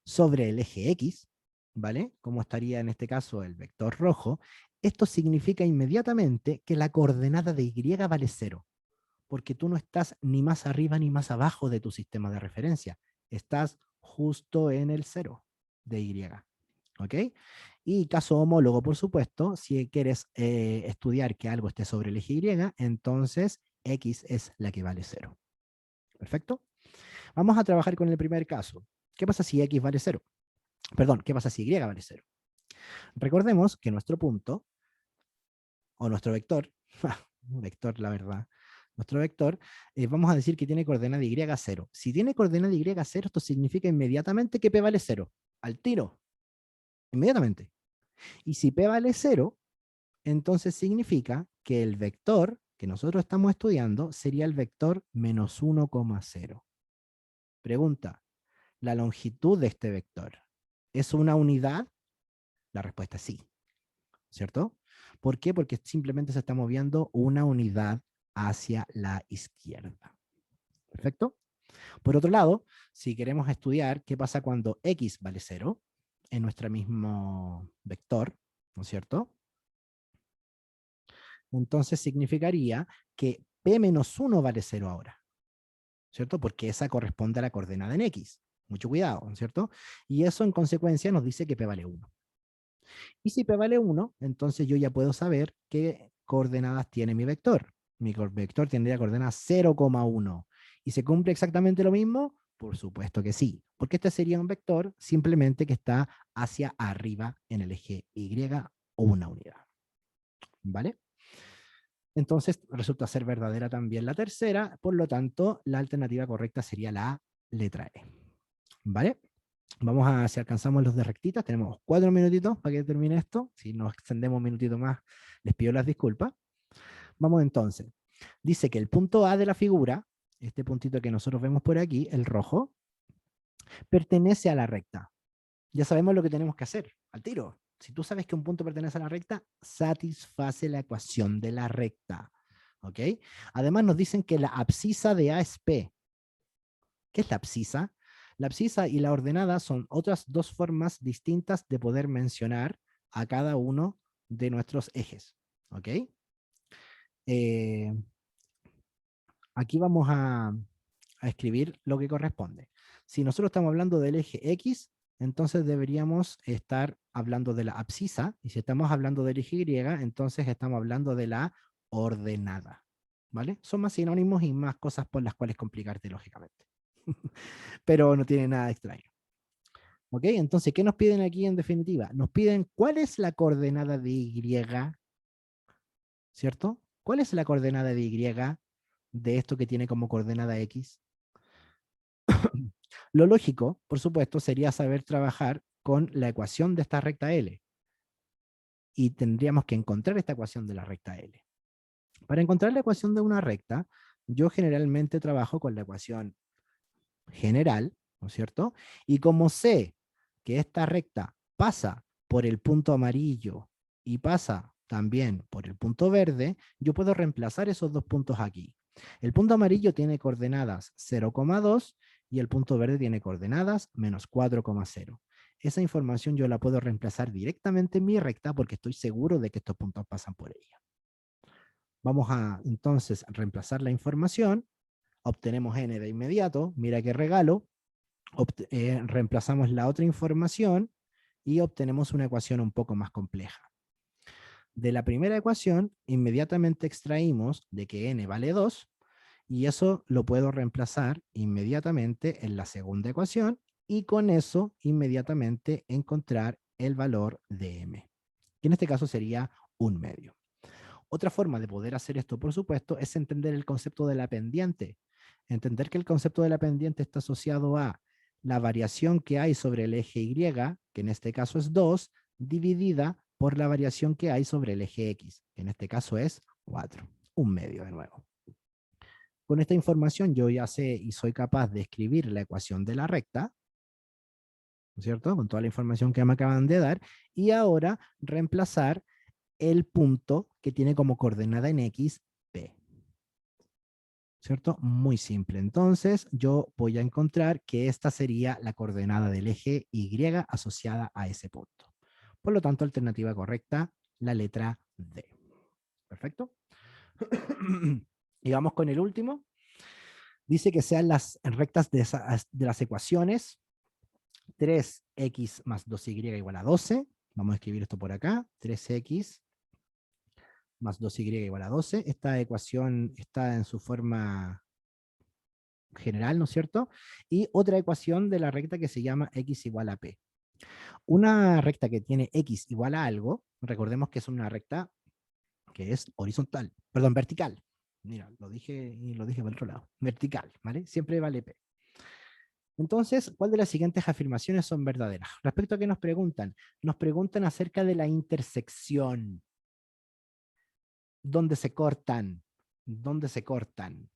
sobre el eje X, ¿vale? Como estaría en este caso el vector rojo, esto significa inmediatamente que la coordenada de Y vale 0, porque tú no estás ni más arriba ni más abajo de tu sistema de referencia, estás justo en el 0 de Y. ¿Ok? Y caso homólogo, por supuesto, si quieres estudiar que algo esté sobre el eje Y, entonces X es la que vale 0. ¿Perfecto? Vamos a trabajar con el primer caso. ¿Qué pasa si X vale 0? Perdón, ¿qué pasa si Y vale 0? Recordemos que nuestro punto, o nuestro vector, un vector la verdad, nuestro vector, vamos a decir que tiene coordenada Y 0. Si tiene coordenada Y 0, esto significa inmediatamente que P vale 0. Al tiro. Inmediatamente. Y si P vale 0, entonces significa que el vector que nosotros estamos estudiando sería el vector menos 1,0. Pregunta, ¿la longitud de este vector es una unidad? La respuesta es sí, ¿cierto? ¿Por qué? Porque simplemente se está moviendo una unidad hacia la izquierda. ¿Perfecto? Por otro lado, si queremos estudiar qué pasa cuando X vale 0 en nuestro mismo vector, ¿no es cierto? Entonces significaría que P menos 1 vale 0 ahora, ¿cierto? Porque esa corresponde a la coordenada en X. Mucho cuidado, ¿no es cierto? Y eso en consecuencia nos dice que P vale 1. Y si P vale 1, entonces yo ya puedo saber qué coordenadas tiene mi vector. Mi vector tendría coordenadas 0,1. ¿Y se cumple exactamente lo mismo? Por supuesto que sí, porque este sería un vector simplemente que está hacia arriba en el eje Y o una unidad. ¿Vale? Entonces resulta ser verdadera también la tercera, por lo tanto la alternativa correcta sería la letra E. ¿Vale? Vamos a, si alcanzamos los de rectitas, tenemos 4 minutitos para que termine esto. Si nos extendemos un minutito más, les pido las disculpas. Vamos entonces. Dice que el punto A de la figura, este puntito que nosotros vemos por aquí, el rojo, pertenece a la recta. Ya sabemos lo que tenemos que hacer, al tiro. Si tú sabes que un punto pertenece a la recta, satisface la ecuación de la recta. ¿Ok? Además nos dicen que la abscisa de A es P. ¿Qué es la abscisa? La abscisa y la ordenada son otras dos formas distintas de poder mencionar a cada uno de nuestros ejes. ¿Ok? Eh, Aquí vamos a escribir lo que corresponde. Si nosotros estamos hablando del eje X, entonces deberíamos estar hablando de la abscisa, y si estamos hablando del eje Y, entonces estamos hablando de la ordenada. ¿Vale? Son más sinónimos y más cosas por las cuales complicarte lógicamente. Pero no tiene nada de extraño. ¿Ok? Entonces, ¿qué nos piden aquí en definitiva? Nos piden cuál es la coordenada de Y, ¿cierto? ¿Cuál es la coordenada de Y de esto que tiene como coordenada X? Lo lógico, por supuesto, sería saber trabajar con la ecuación de esta recta L. Y tendríamos que encontrar esta ecuación de la recta L. Para encontrar la ecuación de una recta, yo generalmente trabajo con la ecuación general, ¿no es cierto? Y como sé que esta recta pasa por el punto amarillo y pasa también por el punto verde, yo puedo reemplazar esos dos puntos aquí. El punto amarillo tiene coordenadas 0,2 y el punto verde tiene coordenadas menos 4,0. Esa información yo la puedo reemplazar directamente en mi recta porque estoy seguro de que estos puntos pasan por ella. Vamos a entonces reemplazar la información, obtenemos n de inmediato, mira qué regalo, reemplazamos la otra información y obtenemos una ecuación un poco más compleja. De la primera ecuación, inmediatamente extraímos de que n vale 2, y eso lo puedo reemplazar inmediatamente en la segunda ecuación, y con eso inmediatamente encontrar el valor de m, que en este caso sería 1/2. Otra forma de poder hacer esto, por supuesto, es entender el concepto de la pendiente. Entender que el concepto de la pendiente está asociado a la variación que hay sobre el eje Y, que en este caso es 2, dividida por la variación que hay sobre el eje X, que en este caso es 4, 1/2 de nuevo. Con esta información yo ya sé y soy capaz de escribir la ecuación de la recta, ¿no es cierto? Con toda la información que me acaban de dar, y ahora reemplazar el punto que tiene como coordenada en X, P. ¿Cierto? Muy simple. Entonces, yo voy a encontrar que esta sería la coordenada del eje Y asociada a ese punto. Por lo tanto, alternativa correcta, la letra D. ¿Perfecto? Y vamos con el último. Dice que sean las rectas de las ecuaciones 3x más 2y igual a 12. Vamos a escribir esto por acá. 3x más 2y igual a 12. Esta ecuación está en su forma general, ¿no es cierto? Y otra ecuación de la recta que se llama x igual a p. Una recta que tiene x igual a algo, recordemos que es una recta que es horizontal, perdón, vertical. Mira, lo dije y lo dije por el otro lado. Vertical, ¿vale? Siempre vale p. Entonces, ¿cuál de las siguientes afirmaciones son verdaderas? Respecto a qué nos preguntan acerca de la intersección. ¿Dónde se cortan? ¿Dónde se cortan?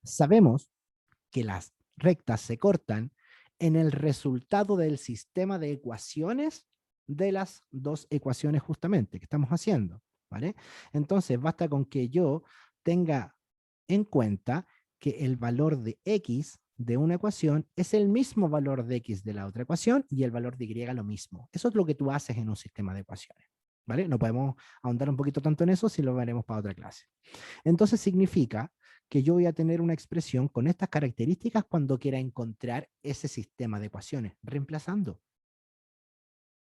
Sabemos que las rectas se cortan en el resultado del sistema de ecuaciones de las dos ecuaciones justamente que estamos haciendo, ¿vale? Entonces, basta con que yo tenga en cuenta que el valor de x de una ecuación es el mismo valor de x de la otra ecuación y el valor de y lo mismo. Eso es lo que tú haces en un sistema de ecuaciones, ¿vale? No podemos ahondar un poquito tanto en eso si lo veremos para otra clase. Entonces significa que yo voy a tener una expresión con estas características cuando quiera encontrar ese sistema de ecuaciones, reemplazando,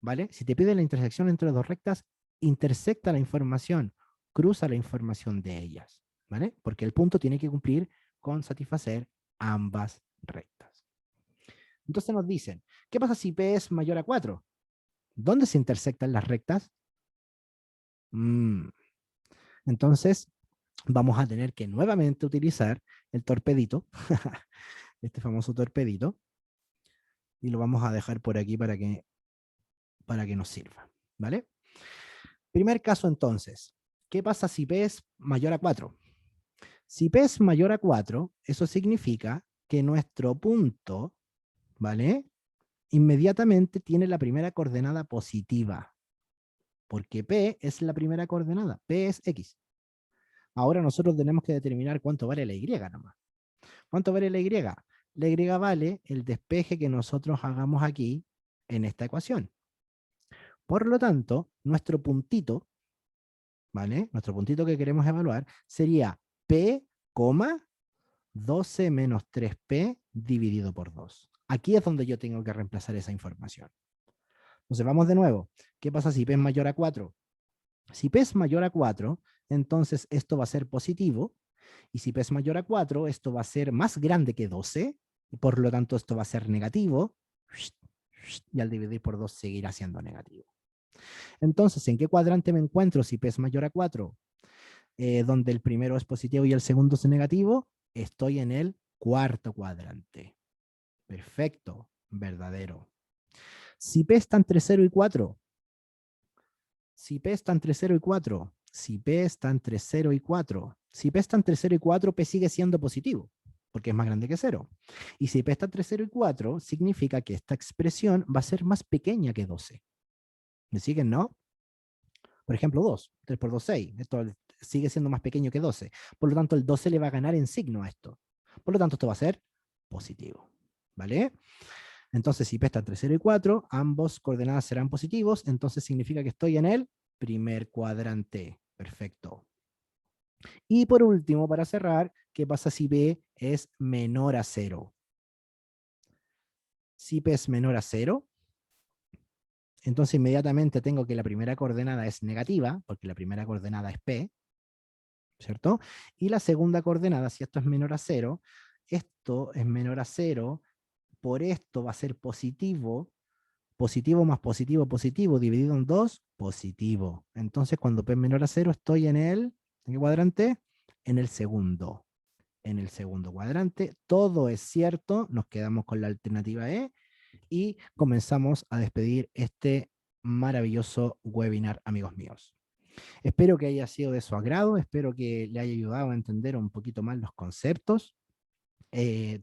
¿vale? Si te pide la intersección entre dos rectas, intersecta la información, cruza la información de ellas, ¿vale? Porque el punto tiene que cumplir con satisfacer ambas rectas. Entonces nos dicen, ¿qué pasa si P es mayor a 4? ¿Dónde se intersectan las rectas? Entonces, vamos a tener que nuevamente utilizar el torpedito, este famoso torpedito, y lo vamos a dejar por aquí para que nos sirva, ¿vale? Primer caso entonces, ¿qué pasa si P es mayor a 4? Si P es mayor a 4, eso significa que nuestro punto, ¿vale? Inmediatamente tiene la primera coordenada positiva, porque P es la primera coordenada, P es X. Ahora nosotros tenemos que determinar cuánto vale la Y nomás. ¿Cuánto vale la Y? La Y vale el despeje que nosotros hagamos aquí en esta ecuación. Por lo tanto, nuestro puntito, ¿vale? Nuestro puntito que queremos evaluar sería P, 12 menos 3P dividido por 2. Aquí es donde yo tengo que reemplazar esa información. Entonces vamos de nuevo. ¿Qué pasa si P es mayor a 4? Si P es mayor a 4, entonces esto va a ser positivo. Y si P es mayor a 4, esto va a ser más grande que 12. Y por lo tanto esto va a ser negativo. Y al dividir por 2 seguirá siendo negativo. Entonces, ¿en qué cuadrante me encuentro si P es mayor a 4? Donde el primero es positivo y el segundo es negativo. Estoy en el cuarto cuadrante. Perfecto, verdadero. Si P está entre 0 y 4, si P está entre 0 y 4, si P está entre 0 y 4, si P está entre 0 y 4, P sigue siendo positivo, porque es más grande que 0. Y si P está entre 0 y 4, significa que esta expresión va a ser más pequeña que 12. ¿Me siguen, no? Por ejemplo, 2, 3 por 2, 6. Esto sigue siendo más pequeño que 12. Por lo tanto, el 12 le va a ganar en signo a esto. Por lo tanto, esto va a ser positivo. ¿Vale? Entonces, si P está entre 0 y 4, ambos coordenadas serán positivos, entonces significa que estoy en el primer cuadrante. Perfecto. Y por último, para cerrar, ¿qué pasa si P es menor a 0? Si P es menor a 0, entonces inmediatamente tengo que la primera coordenada es negativa, porque la primera coordenada es P, ¿cierto? Y la segunda coordenada, si esto es menor a 0, esto es menor a 0, por esto va a ser positivo. Positivo más positivo, positivo, dividido en 2, positivo. Entonces, cuando P es menor a 0, estoy ¿en qué cuadrante? En el segundo. En el segundo cuadrante. Todo es cierto. Nos quedamos con la alternativa E y comenzamos a despedir este maravilloso webinar, amigos míos. Espero que haya sido de su agrado. Espero que le haya ayudado a entender un poquito más los conceptos.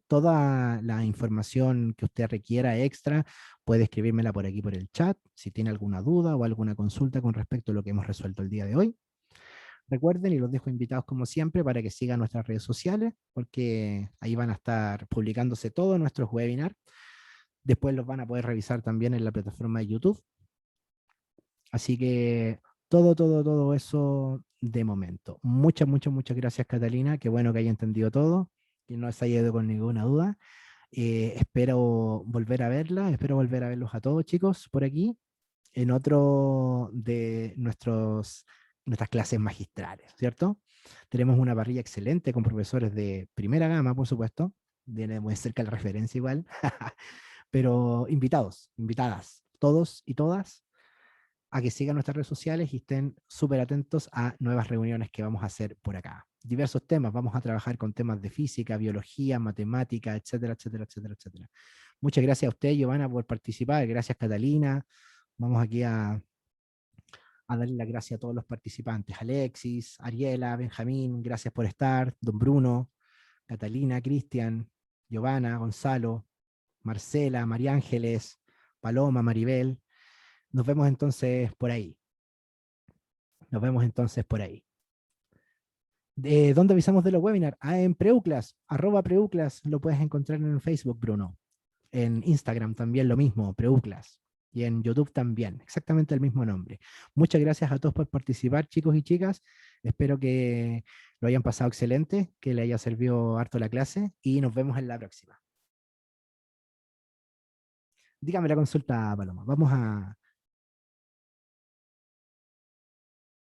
Toda la información que usted requiera extra puede escribírmela por aquí por el chat si tiene alguna duda o alguna consulta con respecto a lo que hemos resuelto el día de hoy. Recuerden, y los dejo invitados como siempre para que sigan nuestras redes sociales, porque ahí van a estar publicándose todos nuestros webinars. Después los van a poder revisar también en la plataforma de YouTube. Así que todo eso de momento. Muchas gracias, Catalina. Qué bueno que haya entendido todo, que no se haya ido con ninguna duda. Espero volver a verla, espero volver a verlos a todos, chicos, por aquí, en otro de nuestras clases magistrales, ¿cierto? Tenemos una parrilla excelente con profesores de primera gama, por supuesto. Viene muy cerca la referencia igual, pero invitados, invitadas, todos y todas a que sigan nuestras redes sociales y estén súper atentos a nuevas reuniones que vamos a hacer por acá. Diversos temas, vamos a trabajar con temas de física, biología, matemática, etcétera. Muchas gracias a usted, Giovanna, por participar. Gracias, Catalina. Vamos aquí a darle las gracias a todos los participantes. Alexis, Ariela, Benjamín, gracias por estar. Don Bruno, Catalina, Cristian, Giovanna, Gonzalo, Marcela, María Ángeles, Paloma, Maribel. Nos vemos entonces por ahí. Nos vemos entonces por ahí. ¿Dónde avisamos de los webinars? En Preuclas, @Preuclas, lo puedes encontrar en Facebook, Bruno. En Instagram también lo mismo, Preuclas. Y en YouTube también, exactamente el mismo nombre. Muchas gracias a todos por participar, chicos y chicas. Espero que lo hayan pasado excelente, que le haya servido harto la clase y nos vemos en la próxima. Dígame la consulta, Paloma. Vamos a